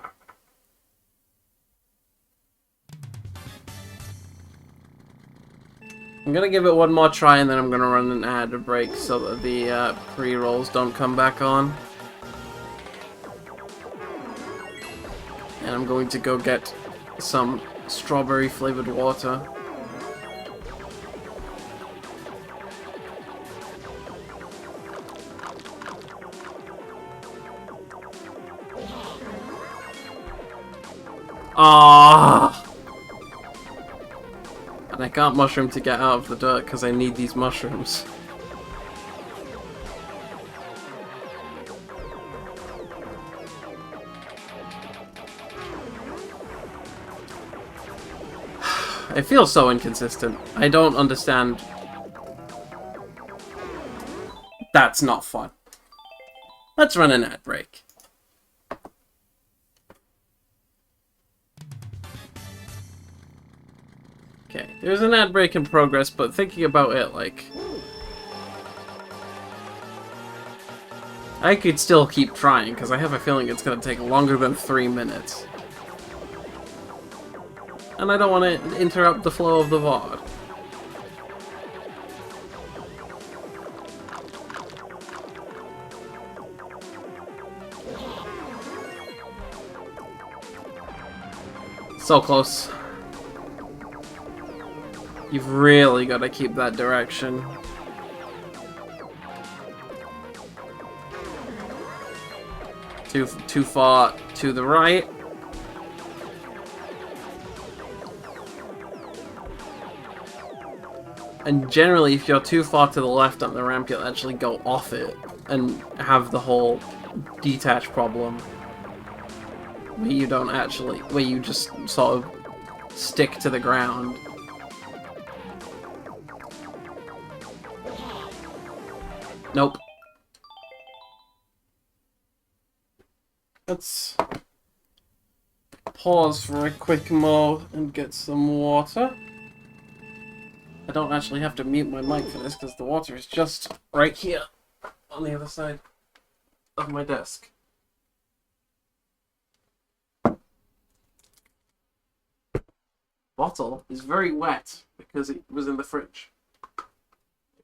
I'm gonna give it one more try, and then I'm gonna run an ad break so that the pre-rolls don't come back on. And I'm going to go get some strawberry flavored water. Ah! And I can't mushroom to get out of the dirt because I need these mushrooms. It feels so inconsistent. I don't understand. That's not fun. Let's run an ad break. Okay, there's an ad break in progress, but thinking about it, like... I could still keep trying, because I have a feeling it's going to take longer than 3 minutes. And I don't want to interrupt the flow of the VOD. So close. You've really got to keep that direction. Too far to the right. And generally, if you're too far to the left on the ramp, you'll actually go off it and have the whole detach problem. Where you don't actually... where you just sort of stick to the ground. Nope. Let's pause for a quick mo and get some water. I don't actually have to mute my mic for this because the water is just right here on the other side of my desk. Bottle is very wet because it was in the fridge.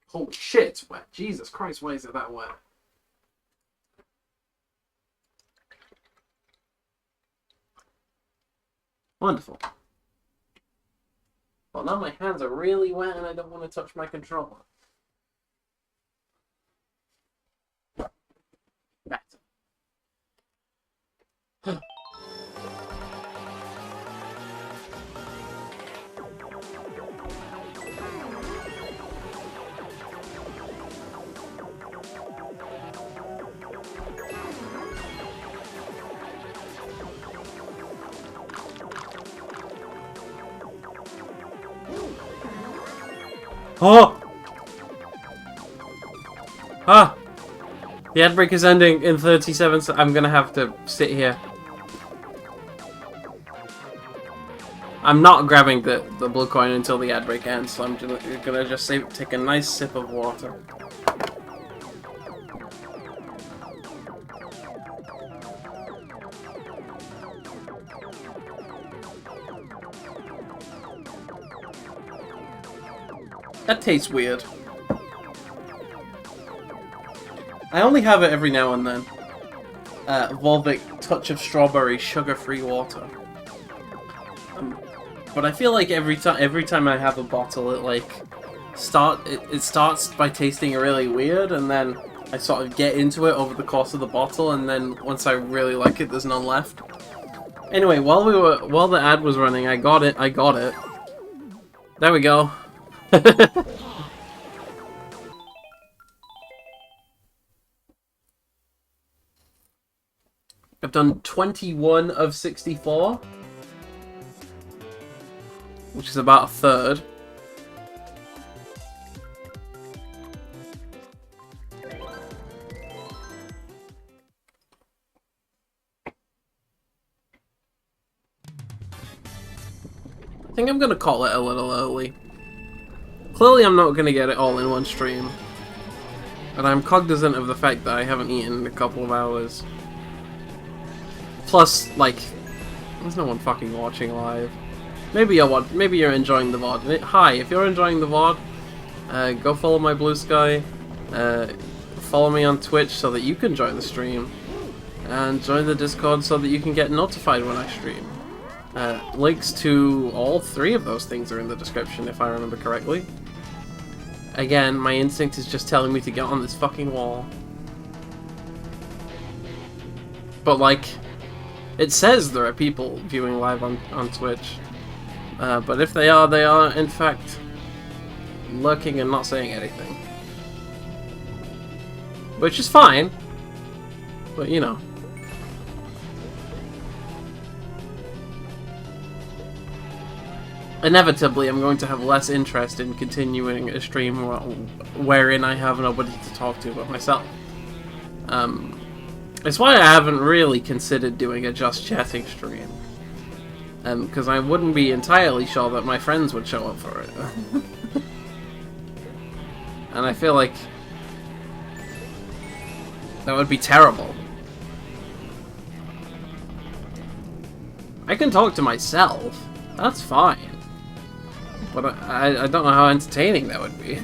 Holy shit, it's wet. Jesus Christ, why is it that wet? Wonderful. Well, now my hands are really wet and I don't want to touch my controller. Better. Oh! Ah! The ad break is ending in 37, so I'm gonna have to sit here. I'm not grabbing the blue coin until the ad break ends, so I'm gonna just take a nice sip of water. That tastes weird. I only have it every now and then. Volvic Touch of Strawberry Sugar-Free Water. But I feel like every time I have a bottle, it starts by tasting really weird, and then I sort of get into it over the course of the bottle, and then once I really like it, there's none left. Anyway, while the ad was running, I got it. There we go. I've done 21 of 64, which is about a third. I think I'm gonna call it a little early. Clearly I'm not gonna get it all in one stream. And I'm cognizant of the fact that I haven't eaten in a couple of hours. Plus, like, there's no one fucking watching live. Maybe you're enjoying the VOD. Hi, if you're enjoying the VOD, go follow my Blue Sky. Follow me on Twitch so that you can join the stream. And join the Discord so that you can get notified when I stream. Links to all three of those things are in the description, if I remember correctly. Again, my instinct is just telling me to get on this fucking wall. But, like, it says there are people viewing live on Twitch. But if they are, in fact, lurking and not saying anything. Which is fine. But, you know. Inevitably, I'm going to have less interest in continuing a stream wherein I have nobody to talk to but myself. It's why I haven't really considered doing a just chatting stream. Because I wouldn't be entirely sure that my friends would show up for it. And I feel like that would be terrible. I can talk to myself. That's fine. But I don't know how entertaining that would be.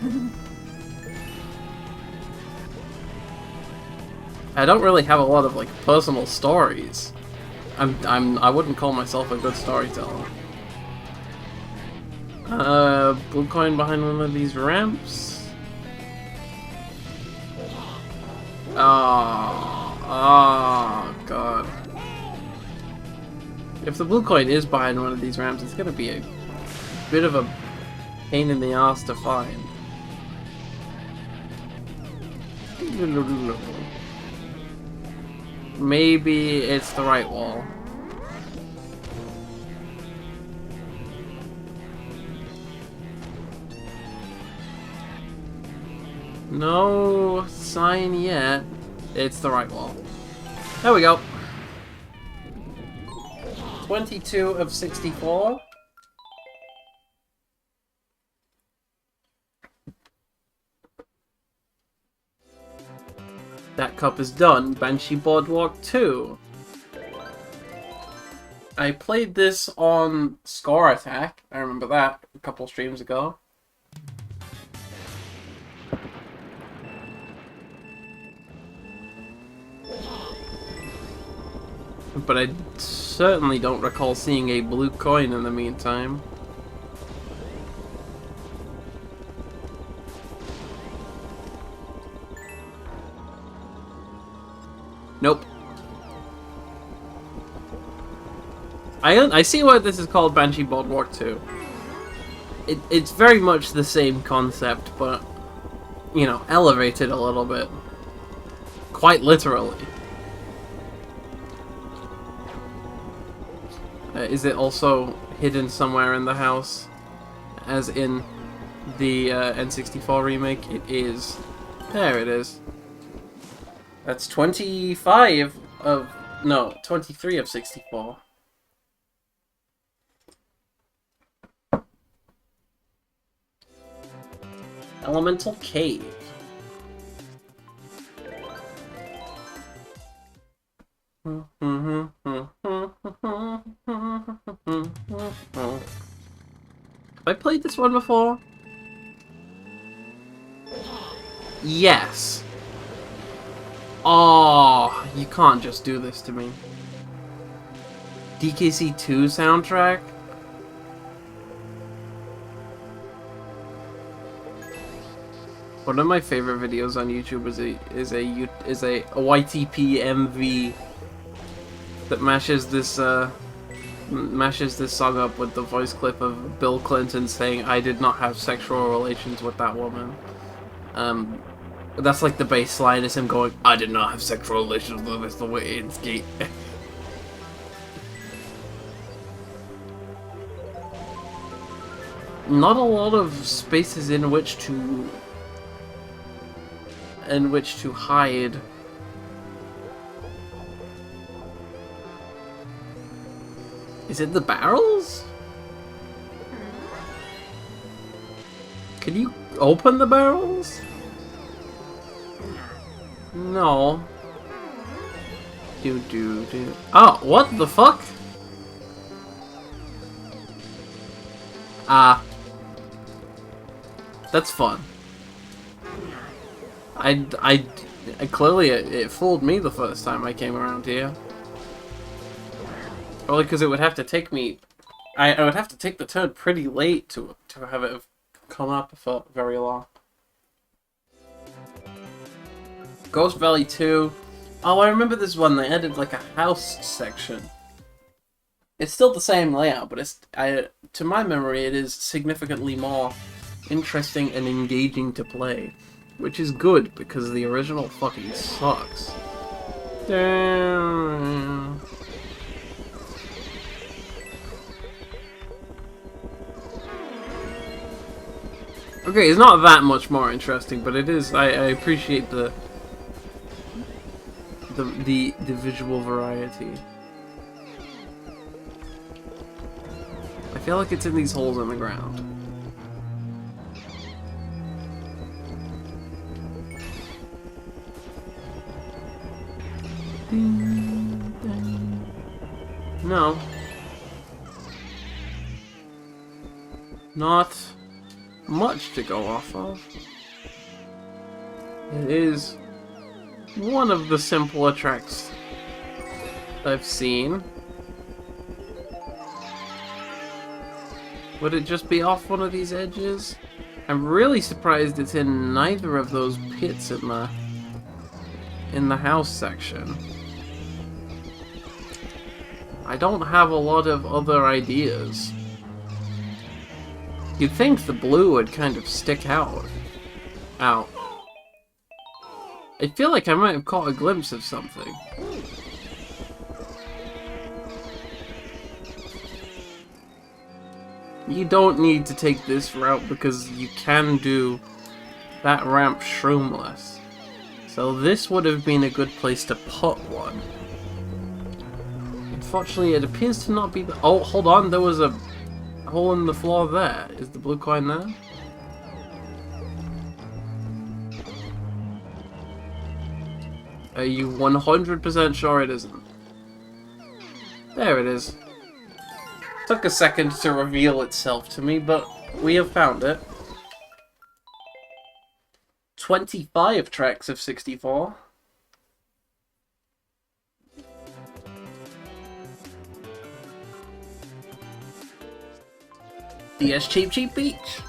I don't really have a lot of, like, personal stories. I wouldn't call myself a good storyteller. Blue coin behind one of these ramps. Oh, God. If the blue coin is behind one of these ramps, it's gonna be a bit of a pain in the ass to find. Maybe it's the right wall. No sign yet. It's the right wall. There we go. 22 of 64. That cup is done. Banshee Boardwalk 2. I played this on Score Attack. I remember that a couple streams ago. But I certainly don't recall seeing a blue coin in the meantime. Nope. I see why this is called Banshee Boardwalk 2. It's very much the same concept, but, you know, elevated a little bit. Quite literally. Is it also hidden somewhere in the house? As in the N64 remake? It is. There it is. That's 25 of... no, 23 of 64. Elemental Cave. Have I played this one before? Yes. Oh, you can't just do this to me. DKC 2 soundtrack? One of my favorite videos on YouTube is a YTP MV that mashes this song up with the voice clip of Bill Clinton saying, "I did not have sexual relations with that woman." That's like the bass line is him going, "I did not have sexual relations with Mr. Wayne's-Gate." Not a lot of spaces in which to hide. Is it the barrels? Can you open the barrels? No. Do. Oh, what the fuck? That's fun. I clearly it fooled me the first time I came around here. Probably because it would have to take me... I would have to take the turn pretty late to have it come up for very long. Ghost Valley 2. Oh, I remember this one. They added like a house section. It's still the same layout, but it's to my memory, it is significantly more interesting and engaging to play, which is good because the original fucking sucks. Damn. Okay, it's not that much more interesting, but it is. I appreciate the visual variety. I feel like it's in these holes in the ground. No. Not much to go off of. It is one of the simpler tracks I've seen. Would it just be off one of these edges? I'm really surprised it's in neither of those pits in the house section. I don't have a lot of other ideas. You'd think the blue would kind of stick out. I feel like I might have caught a glimpse of something. You don't need to take this route because you can do that ramp shroomless. So this would have been a good place to put one. In unfortunately, it appears to not be the... Oh, hold on, there was a hole in the floor there. Is the blue coin there? Are you 100% sure it isn't? There it is. Took a second to reveal itself to me, but we have found it. 25 tracks of 64. DS Cheap Cheap Beach.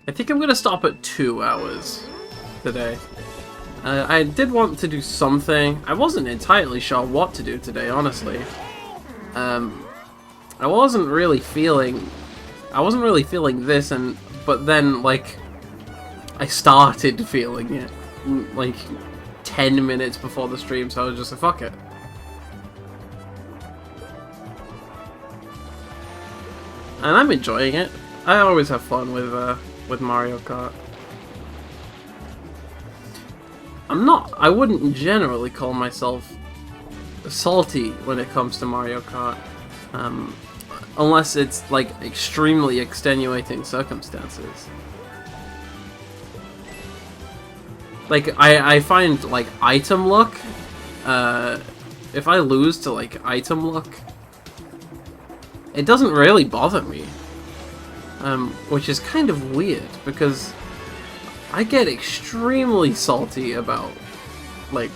I think I'm gonna stop at 2 hours today. I did want to do something. I wasn't entirely sure what to do today, honestly. I wasn't really feeling this, but then like I started feeling it like 10 minutes before the stream, so I was just like, fuck it. And I'm enjoying it. I always have fun with Mario Kart. I wouldn't generally call myself salty when it comes to Mario Kart. Unless it's like extremely extenuating circumstances. Like, I find like item luck, if I lose to like item luck, it doesn't really bother me. Which is kind of weird, because I get extremely salty about, like,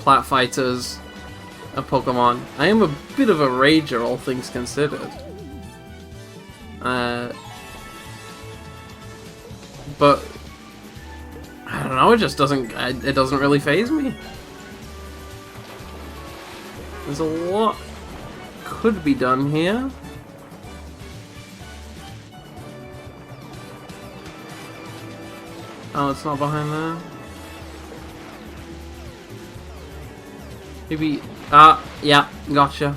plat fighters and Pokemon. I am a bit of a rager, all things considered. But I don't know, it just doesn't really faze me. There's a lot could be done here. Oh, it's not behind there. Maybe... yeah, gotcha.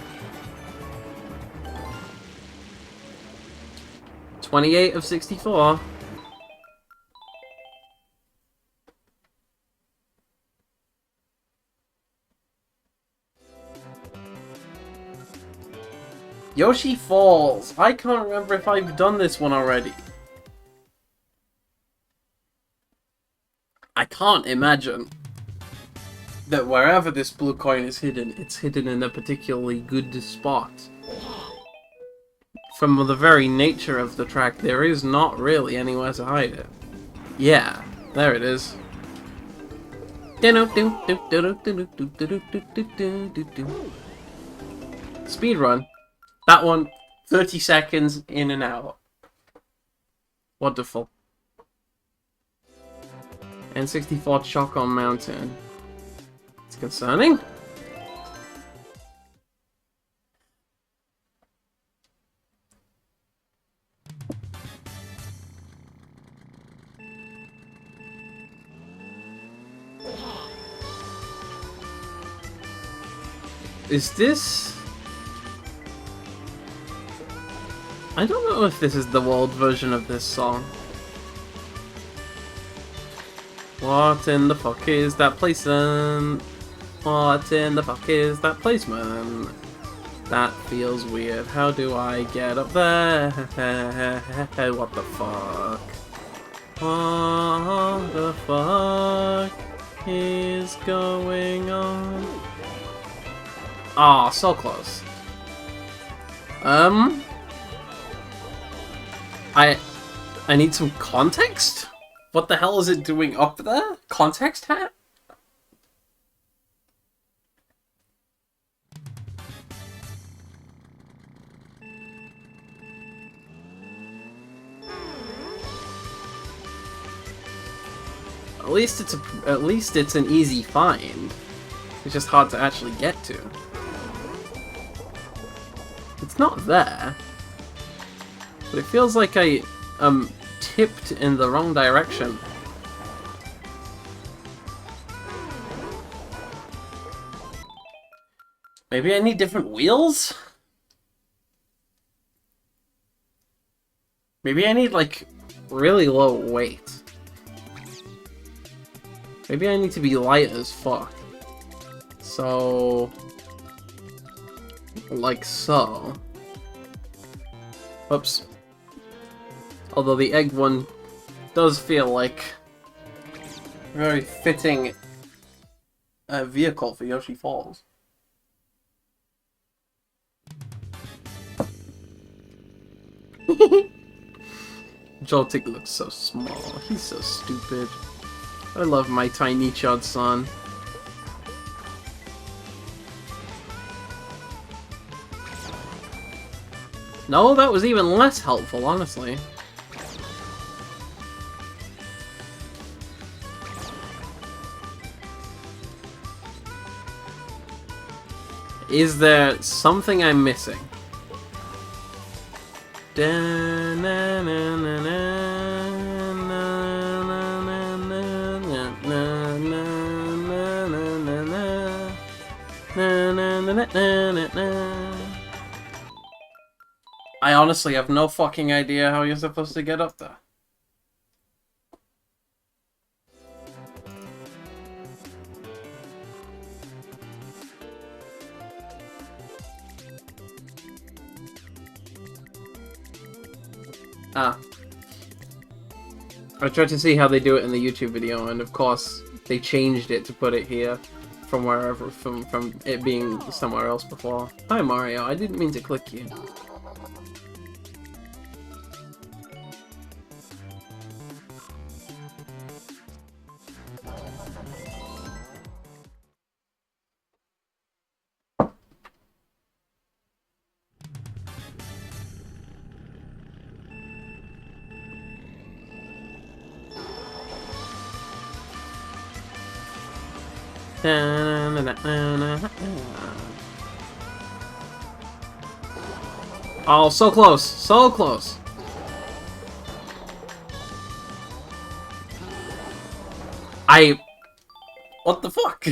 28 of 64. Yoshi Falls! I can't remember if I've done this one already. I can't imagine that wherever this blue coin is hidden, it's hidden in a particularly good spot. From the very nature of the track, there is not really anywhere to hide it. Yeah, there it is. Speedrun. That one, 30 seconds in and out. Wonderful. N64 Choco Mountain. It's concerning. Is this... I don't know if this is the world version of this song. What in the fuck is that placement? What in the fuck is that placement? That feels weird. How do I get up there? What the fuck? What the fuck is going on? Ah, so close. I need some context? What the hell is it doing up there? Context hat? At least it's an easy find. It's just hard to actually get to. It's not there. But it feels like I tipped in the wrong direction. Maybe I need different wheels? Maybe I need like really low weight. Maybe I need to be light as fuck. So... like so. Oops. Although the egg one does feel like a very fitting vehicle for Yoshi Falls. Joltik looks so small. He's so stupid. I love my tiny Chud-san. No, that was even less helpful, honestly. Is there something I'm missing? I honestly have no fucking idea how you're supposed to get up there. Ah. I tried to see how they do it in the YouTube video, and of course, they changed it to put it here from wherever, from it being somewhere else before. Hi Mario, I didn't mean to click you. Oh, so close! So close! What the fuck?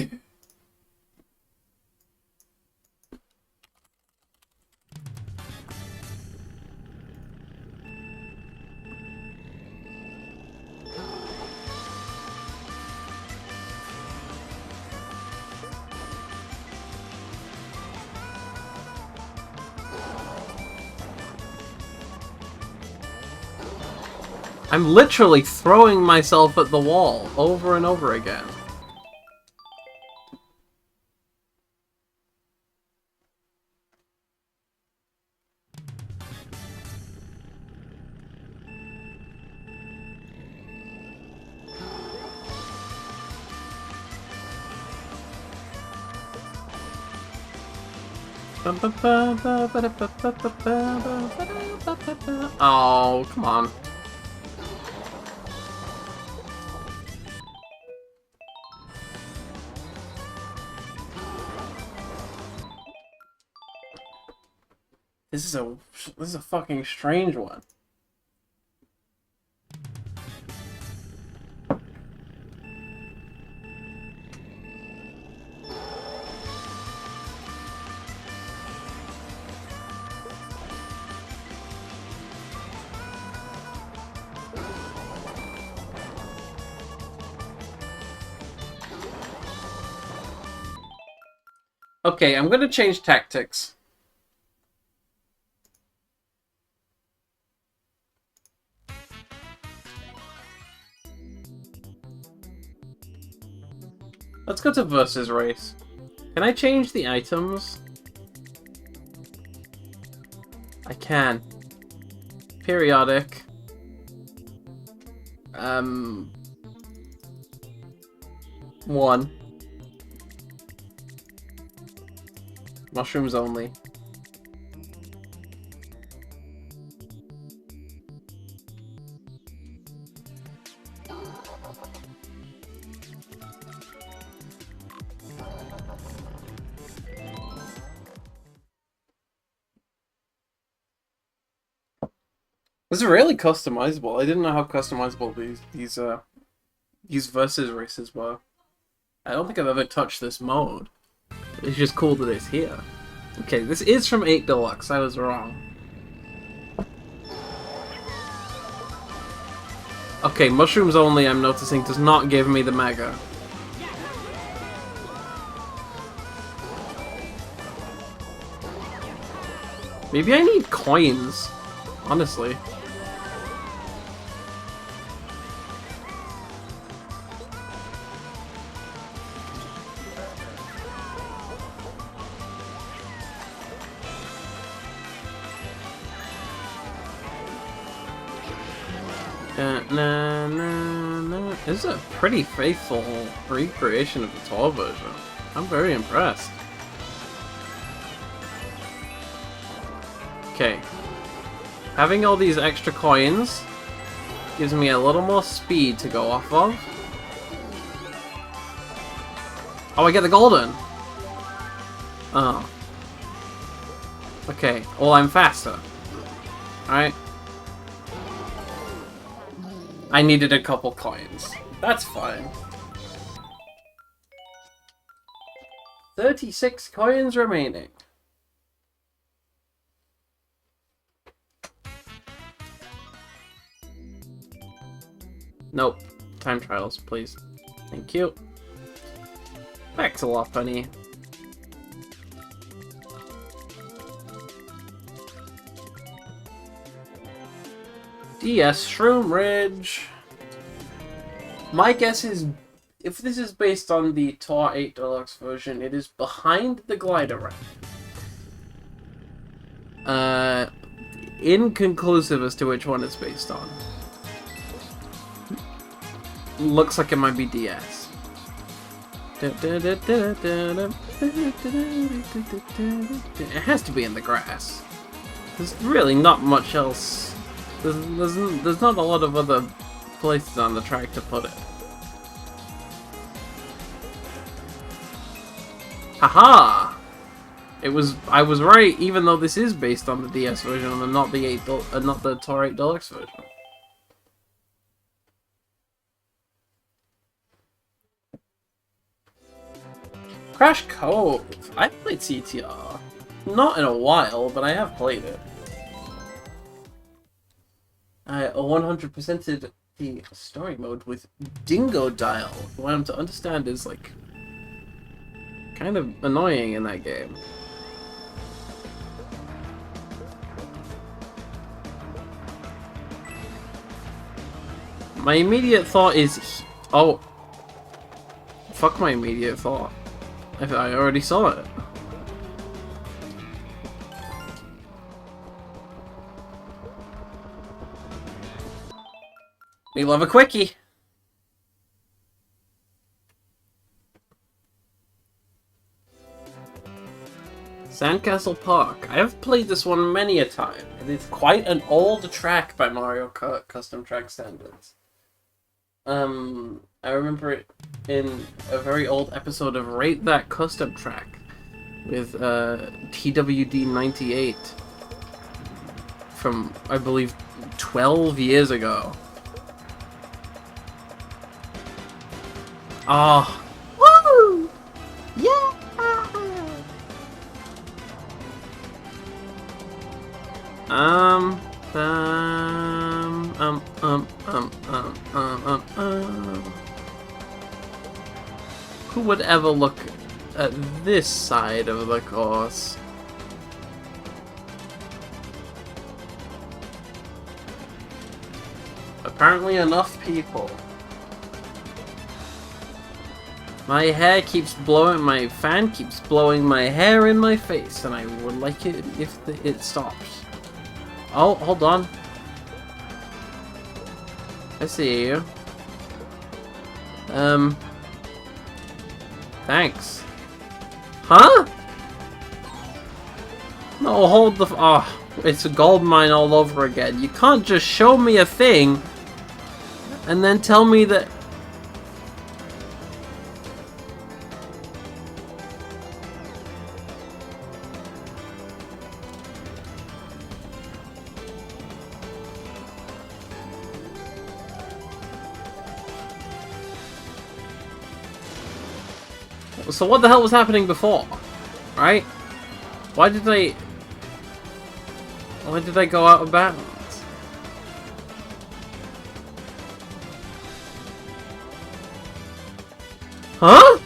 I'm literally throwing myself at the wall over and over again. Oh, come on. This is a fucking strange one. Okay, I'm gonna change tactics. Let's go to versus race. Can I change the items? I can. Periodic. One. Mushrooms only. This is really customizable. I didn't know how customizable these versus races were. I don't think I've ever touched this mode. It's just cool that it's here. Okay, this is from 8 Deluxe. I was wrong. Okay, mushrooms only, I'm noticing, does not give me the mega. Maybe I need coins, honestly. This is a pretty faithful recreation of the tour version. I'm very impressed. Okay. Having all these extra coins gives me a little more speed to go off of. Oh, I get the golden! Oh. Okay, well I'm faster. Alright. I needed a couple coins. That's fine. 36 coins remaining. Nope. Time trials, please. Thank you. Thanks a lot, Bunny. DS Shroom Ridge. My guess is, if this is based on the Tour 8 Deluxe version, it is behind the glider ramp. Inconclusive as to which one it's based on. Looks like it might be DS. It has to be in the grass. There's really not much else. There's not a lot of other places on the track to put it. Haha! I was right, even though this is based on the DS version and not the not the Tour 8 Deluxe version. Crash Cove. I've played CTR. Not in a while, but I have played it. I 100%ed the story mode with Dingo Dial. What I'm to understand is like kind of annoying in that game. My immediate thought is, oh, fuck my immediate thought. I already saw it. We love a quickie. Sandcastle Park. I have played this one many a time. It is quite an old track by Mario Kart Custom Track standards. I remember it in a very old episode of Rate That Custom Track with TWD98 from, I believe, 12 years ago. Oh. Woo! Yeah! Who would ever look at this side of the course? Apparently enough people. My hair keeps blowing, my fan keeps blowing my hair in my face, and I would like it if it stops. Oh, hold on. I see you. Thanks. Huh? No, hold the... Oh, it's a gold mine all over again. You can't just show me a thing and then tell me that... So what the hell was happening before? Right? Why did I go out of bounds? Huh?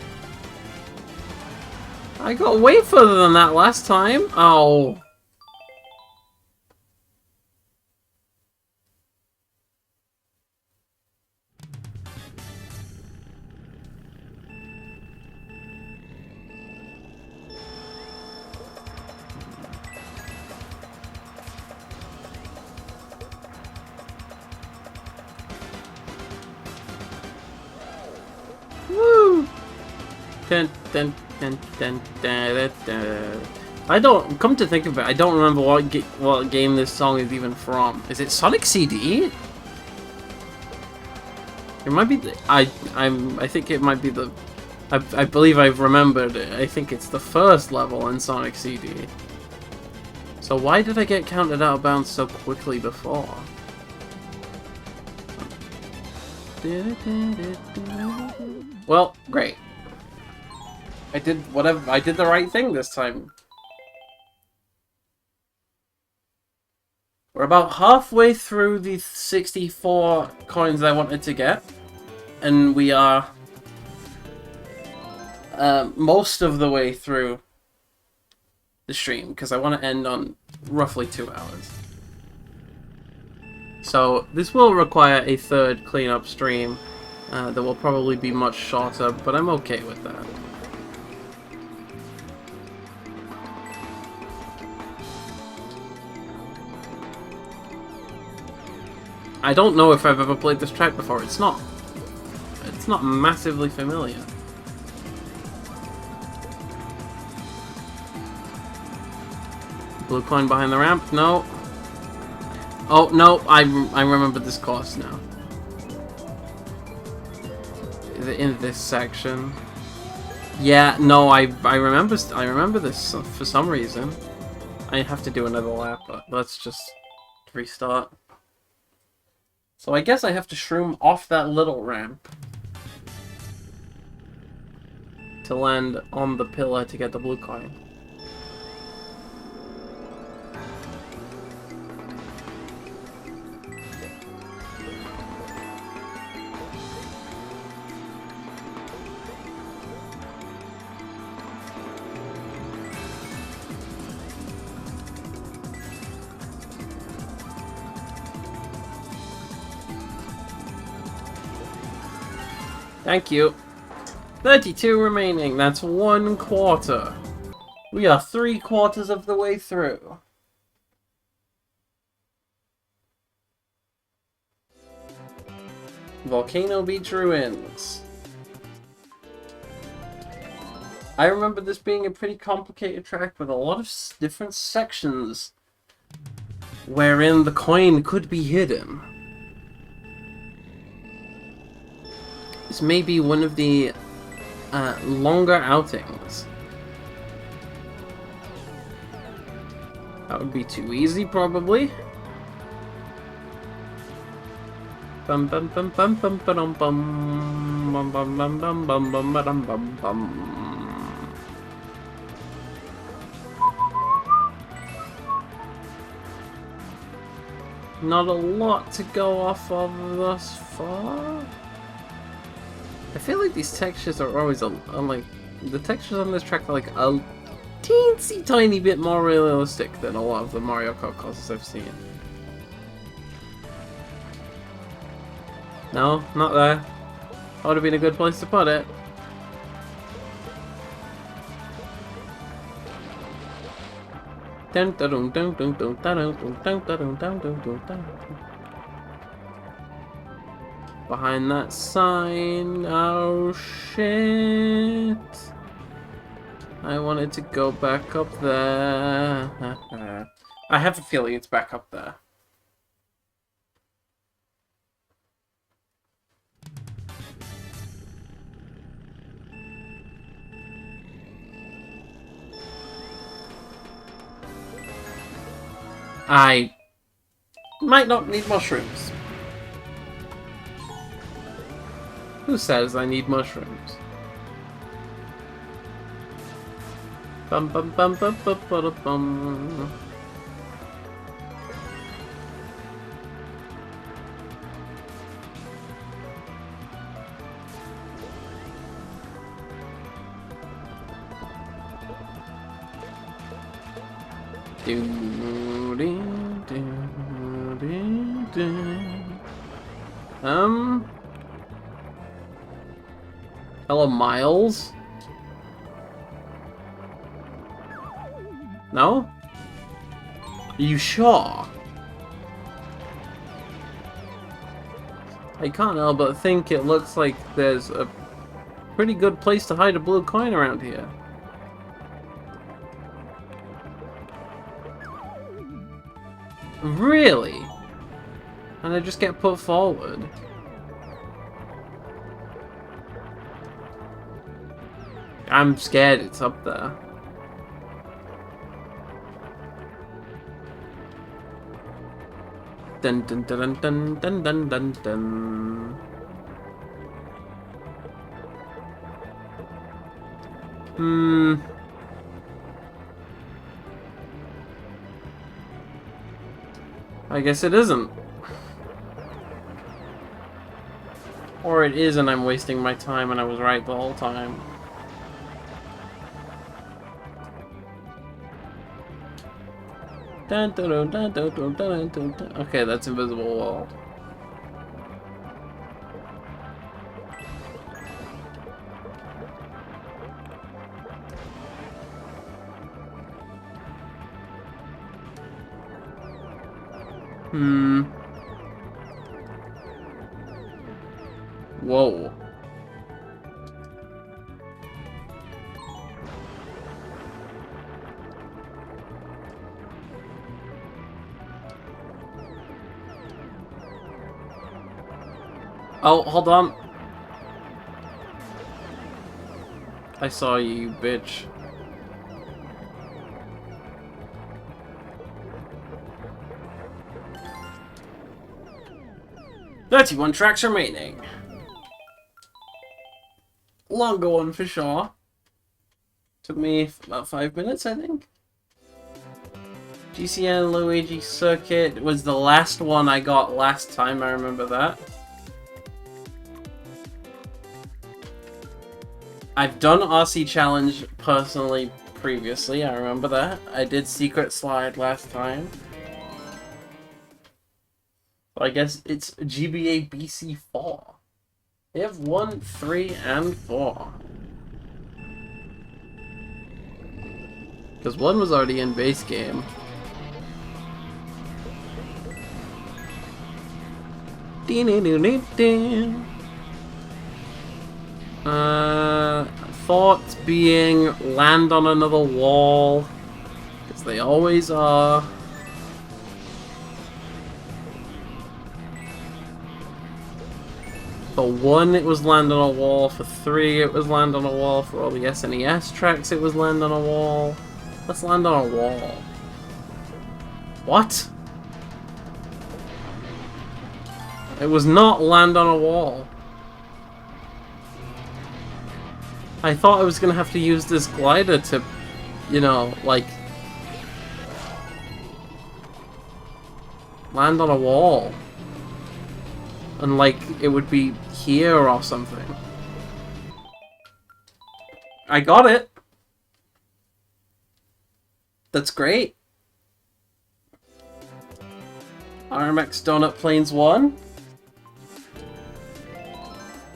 I got way further than that last time. Oh. Woo! Dun, dun, dun, dun, dun, dun, dun. I don't. Come to think of it, I don't remember what game this song is even from. Is it Sonic CD? It might be. I think it might be the. I believe I've remembered it. I think it's the first level in Sonic CD. So why did I get counted out of bounds so quickly before? Well, great. I did whatever. I did the right thing this time. We're about halfway through the 64 coins I wanted to get, and we are most of the way through the stream because I want to end on roughly 2 hours. So this will require a third cleanup stream that will probably be much shorter, but I'm okay with that. I don't know if I've ever played this track before. It's not massively familiar. Blue coin behind the ramp? No. Oh no, I remember this course now. Is it in this section? Yeah, no, I remember this for some reason. I have to do another lap, but let's just restart. So I guess I have to shroom off that little ramp to land on the pillar to get the blue coin. Thank you. 32 remaining. That's 1/4. We are 3/4 of the way through. Volcano Beach Ruins. I remember this being a pretty complicated track with a lot of different sections wherein the coin could be hidden. This may be one of the longer outings. That would be too easy, probably. Bum bum bum bum bum bum bum bum bum bum bum bum bum bum bum bum. Not a lot to go off of thus far. I feel like these textures are always like the textures on this track are like a teensy tiny bit more realistic than a lot of the Mario Kart courses I've seen. No, not there. That would have been a good place to put it. Behind that sign. Oh shit. I wanted to go back up there. I have a feeling it's back up there. I might not need mushrooms. Who says I need mushrooms? Bum bum bum bum bum bum bum. Do, do, do, do, do. Hello, Miles? No? Are you sure? I can't help but think it looks like there's a pretty good place to hide a blue coin around here. Really? And I just get put forward? I'm scared it's up there. Dun dun dun dun dun dun dun dun. I guess it isn't. Or it is and I'm wasting my time and I was right the whole time. Dun, dun, dun, dun, dun, dun, dun, dun, dun. Okay, that's invisible wall. Whoa. Oh, hold on. I saw you, you bitch. "31 tracks remaining." Longer one for sure. Took me about 5 minutes, I think. GCN Luigi Circuit was the last one I got last time, I remember that. I've done RC Challenge personally previously, I remember that. I did Secret Slide last time. So I guess it's GBA BC 4. They have 1, 3, and 4. Because 1 was already in base game. Thoughts being land on another wall. Because they always are. For 1, it was land on a wall. For 3, it was land on a wall. For all the SNES tracks, it was land on a wall. Let's land on a wall. What? It was not land on a wall. I thought I was gonna have to use this glider to, you know, like, land on a wall. And, like, it would be here or something. I got it! That's great. RMX Donut Plains 1.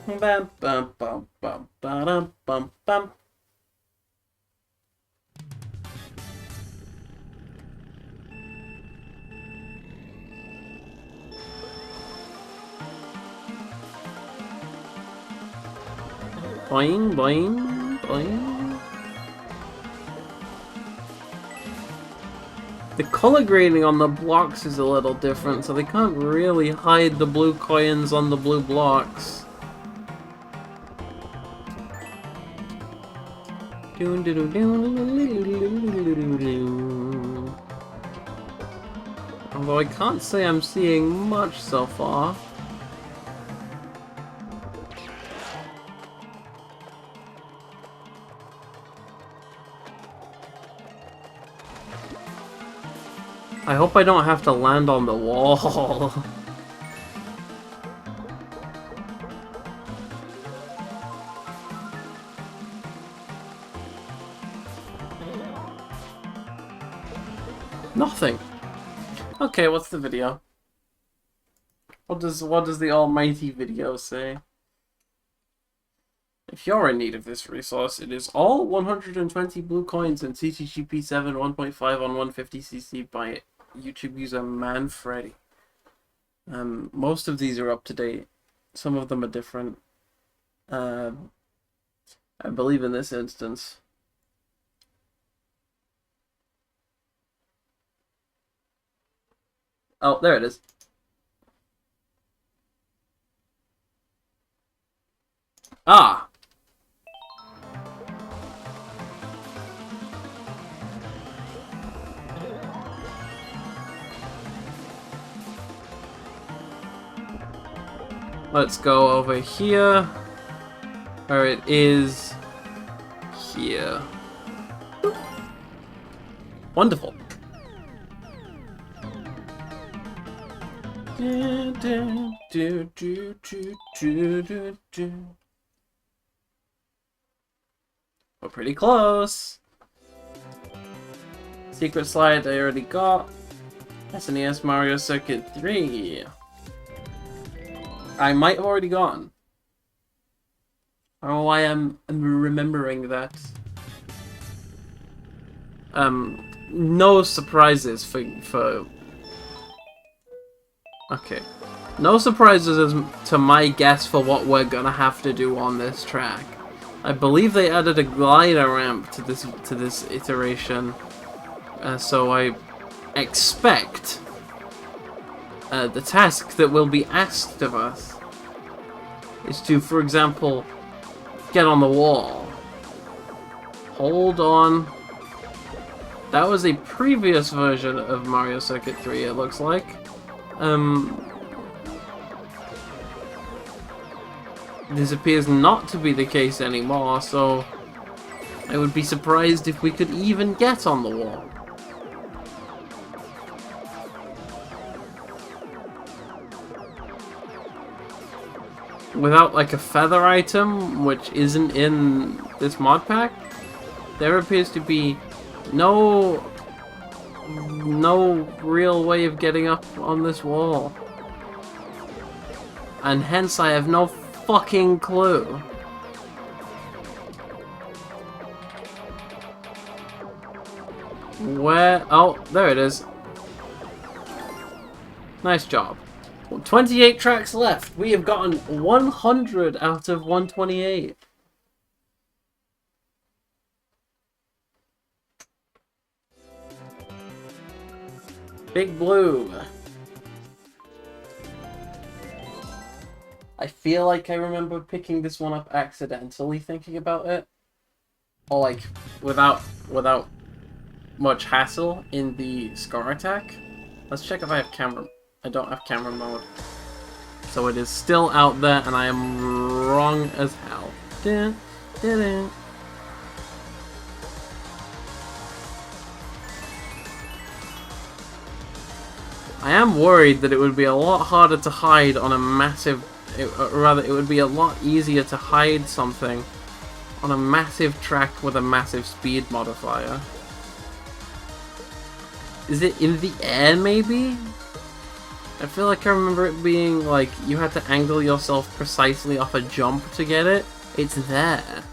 Bam bam bam bam bam bam bam. Boing boing boing. The color grading on the blocks is a little different, so they can't really hide the blue coins on the blue blocks. Although I can't say I'm seeing much so far. I hope I don't have to land on the wall. Nothing. Okay, what's the video? What does the almighty video say? If you're in need of this resource, it is all 120 blue coins in CTGP-7 1.5 on 150cc by YouTube user Manfreddy. Most of these are up to date. Some of them are different. I believe in this instance. Oh, there it is. Ah! Let's go over here. Or it is here. Wonderful. We're pretty close. Secret slide I already got. SNES Mario Circuit 3. I might have already gone. I don't know why I'm remembering that. No surprises for... Okay. No surprises as to my guess for what we're gonna have to do on this track. I believe they added a glider ramp to this iteration, so I expect the task that will be asked of us is to, for example, get on the wall. Hold on. That was a previous version of Mario Circuit 3, it looks like. This appears not to be the case anymore, so I would be surprised if we could even get on the wall. Without like a feather item, which isn't in this mod pack, there appears to be no real way of getting up on this wall. And hence I have no fucking clue. Where? Oh, there it is. Nice job. 28 tracks left. We have gotten 100 out of 128. Big Blue. I feel like I remember picking this one up accidentally thinking about it. Or like without much hassle in the Scar Attack. Let's check if I have camera. I don't have camera mode. So it is still out there and I am wrong as hell. Dun, dun, dun. I am worried that it would be a lot harder to hide on a massive... Rather, it would be a lot easier to hide something on a massive track with a massive speed modifier. Is it in the air, maybe? I feel like I remember it being like you had to angle yourself precisely off a jump to get it. It's there.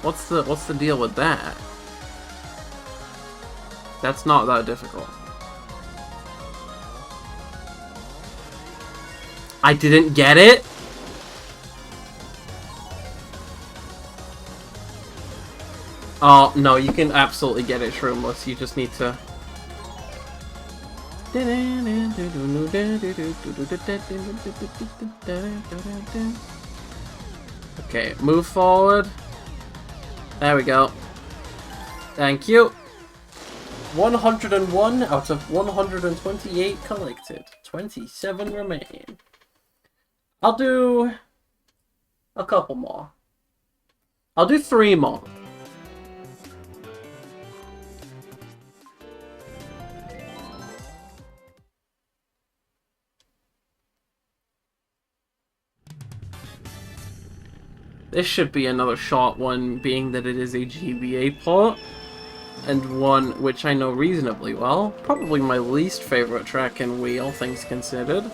What's the deal with that? That's not that difficult. I didn't get it? Oh, no, you can absolutely get it, Shroomless. You just need to... Okay, move forward. There we go. Thank you. 101 out of 128 collected. 27 remain. I'll do a couple more. I'll do 3 more. This should be another short one, being that it is a GBA port. and one which I know reasonably well. Probably my least favorite track in Wii, all things considered.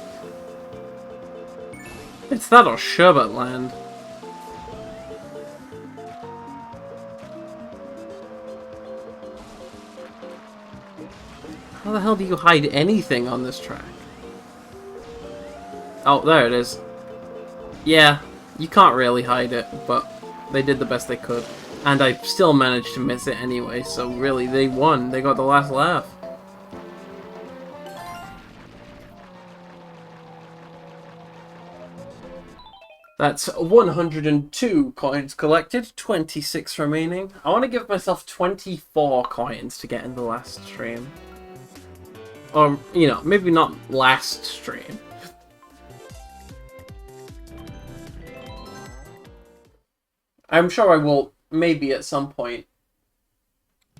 It's that or Sherbet Land. How the hell do you hide anything on this track? Oh, there it is. Yeah, you can't really hide it, but they did the best they could. And I still managed to miss it anyway, so really, they won. They got the last laugh. That's 102 coins collected, 26 remaining. I want to give myself 24 coins to get in the last stream. Or, you know, maybe not last stream. I'm sure I will, maybe at some point,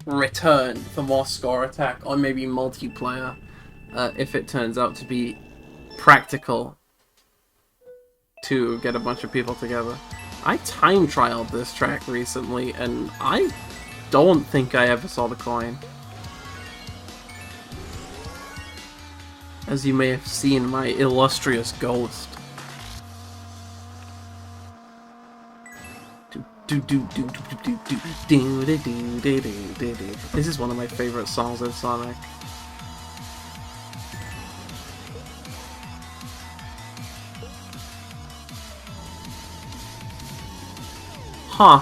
return for more score attack, or maybe multiplayer, if it turns out to be practical to get a bunch of people together. I time trialed this track recently, and I don't think I ever saw the coin. As you may have seen, my illustrious ghost. This is one of my favorite songs in Sonic. Huh.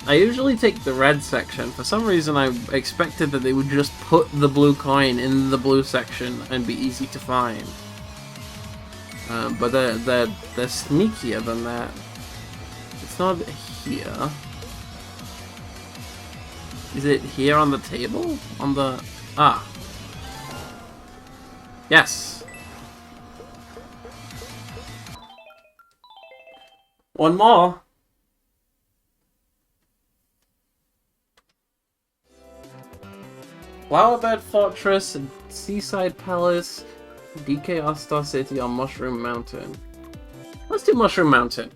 I usually take the red section. For some reason I expected that they would just put the blue coin in the blue section and be easy to find. But they're sneakier than that. It's not here. Is it here on the table? On the... Ah. Yes! One more! Flowerbed Fortress, Seaside Palace, DK All-Star City on Mushroom Mountain. Let's do Mushroom Mountain.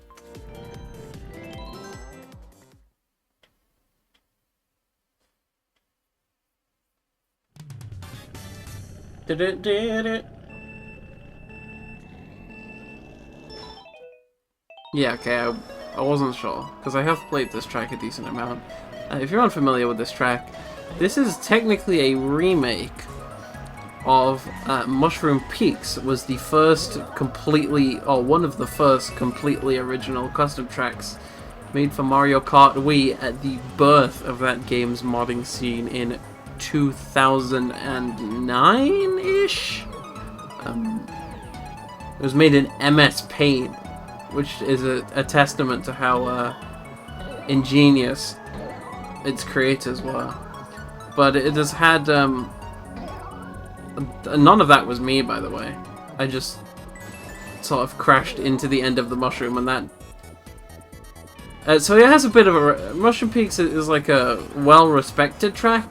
Did it? Yeah, okay, I wasn't sure, because I have played this track a decent amount. If you're unfamiliar with this track, this is technically a remake of Mushroom Peaks. It was the first completely, or one of the first completely original custom tracks made for Mario Kart Wii at the birth of that game's modding scene in 2009-ish? It was made in MS Paint, which is a testament to how ingenious its creators were. But it has had, none of that was me, by the way. I just sort of crashed into the end of the mushroom, and that... so it has a bit of a... Mushroom Peaks is like a well-respected track,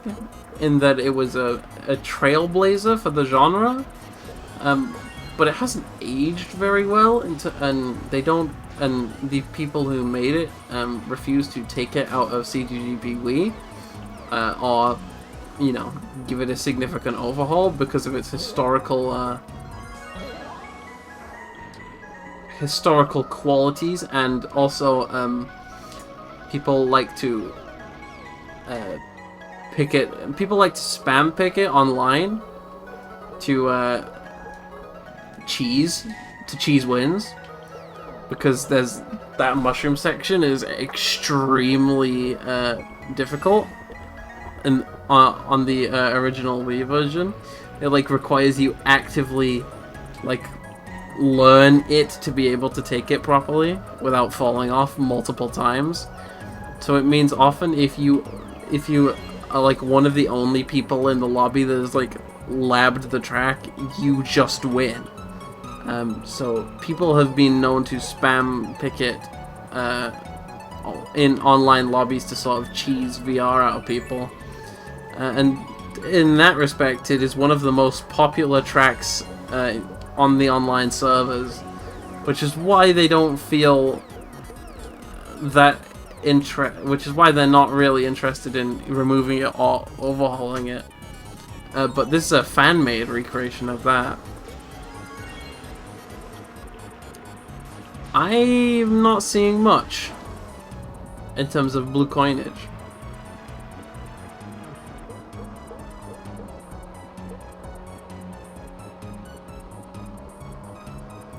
in that it was a trailblazer for the genre. But it hasn't aged very well, and the people who made it refuse to take it out of CTGP Wii, or, you know, give it a significant overhaul because of its historical qualities, and also people like to pick it. People like to spam pick it online to cheese wins, because there's that mushroom section is extremely difficult, and on the original Wii version, it like requires you actively like learn it to be able to take it properly without falling off multiple times. So it means often if you are like one of the only people in the lobby that has like labbed the track, you just win. So people have been known to spam pick it in online lobbies to sort of cheese VR out of people. And in that respect, it is one of the most popular tracks on the online servers. which is why they don't feel that which is why they're not really interested in removing it or overhauling it. But this is a fan-made recreation of that. I'm not seeing much in terms of blue coinage.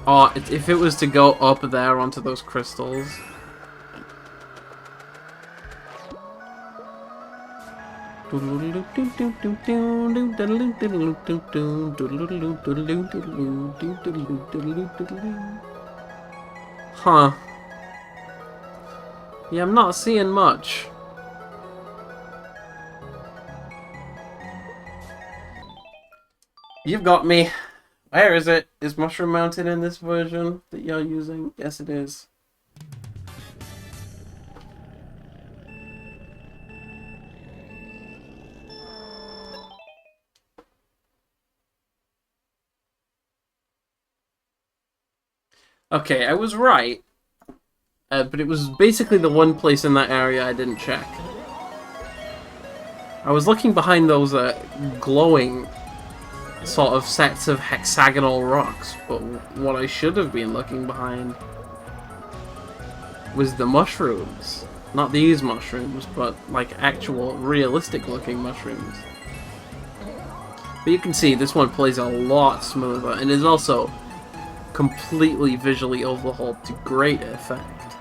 Oh, if it was to go up there onto those crystals. Huh. Yeah, I'm not seeing much. You've got me. Where is it? Is Mushroom Mountain in this version that you're using? Yes, it is. Okay, I was right. But it was basically the one place in that area I didn't check. I was looking behind those glowing sort of sets of hexagonal rocks, but what I should have been looking behind was the mushrooms. Not these mushrooms, but like actual realistic looking mushrooms. But you can see this one plays a lot smoother and is also completely visually overhauled to great effect.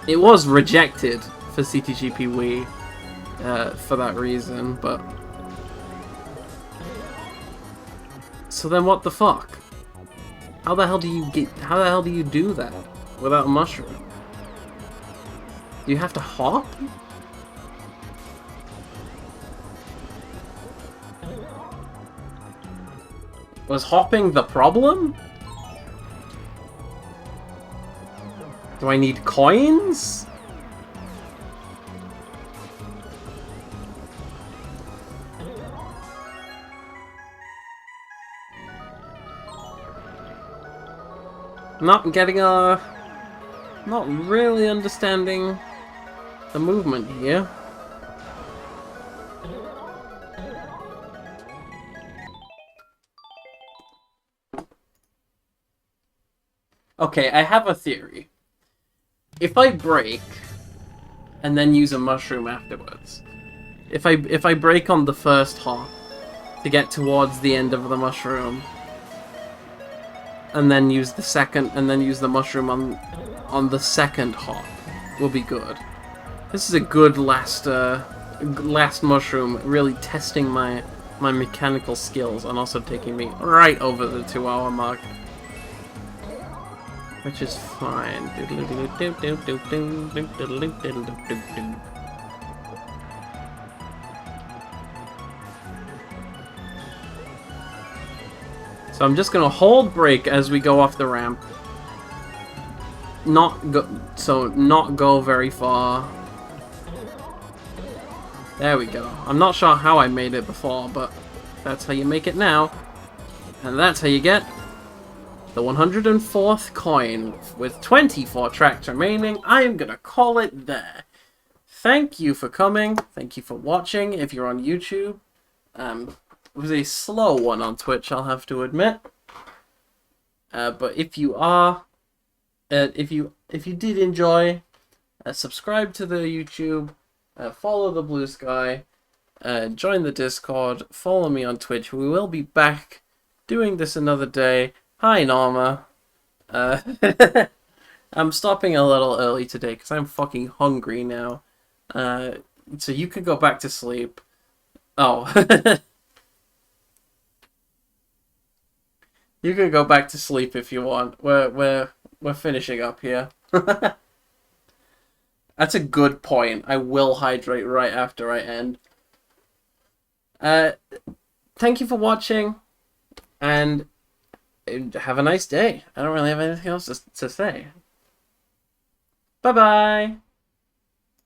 It was rejected for CTGP Wii for that reason, but so then what the fuck? How the hell do you do that without a mushroom? Do you have to hop? Was hopping the problem? Do I need coins? Not really understanding the movement here. Okay, I have a theory. If I break and then use a mushroom afterwards, if I break on the first hop to get towards the end of the mushroom, and then use the mushroom on the second hop, will be good. This is a good last mushroom, really testing my mechanical skills and also taking me right over the 2-hour mark. Which is fine. So I'm just gonna hold brake as we go off the ramp. Not go very far. There we go. I'm not sure how I made it before, but that's how you make it now. And that's how you get the 104th coin. With 24 tracks remaining, I am gonna call it there. Thank you for coming. Thank you for watching. If you're on YouTube, it was a slow one on Twitch, I'll have to admit. But if you are, if you did enjoy, subscribe to the YouTube, follow the Blue Sky, join the Discord, follow me on Twitch. We will be back doing this another day. Hi, Norma. I'm stopping a little early today because I'm fucking hungry now. So you could go back to sleep. Oh. You can go back to sleep if you want. We're finishing up here. That's a good point. I will hydrate right after I end. Thank you for watching, and have a nice day. I don't really have anything else to say. Bye-bye!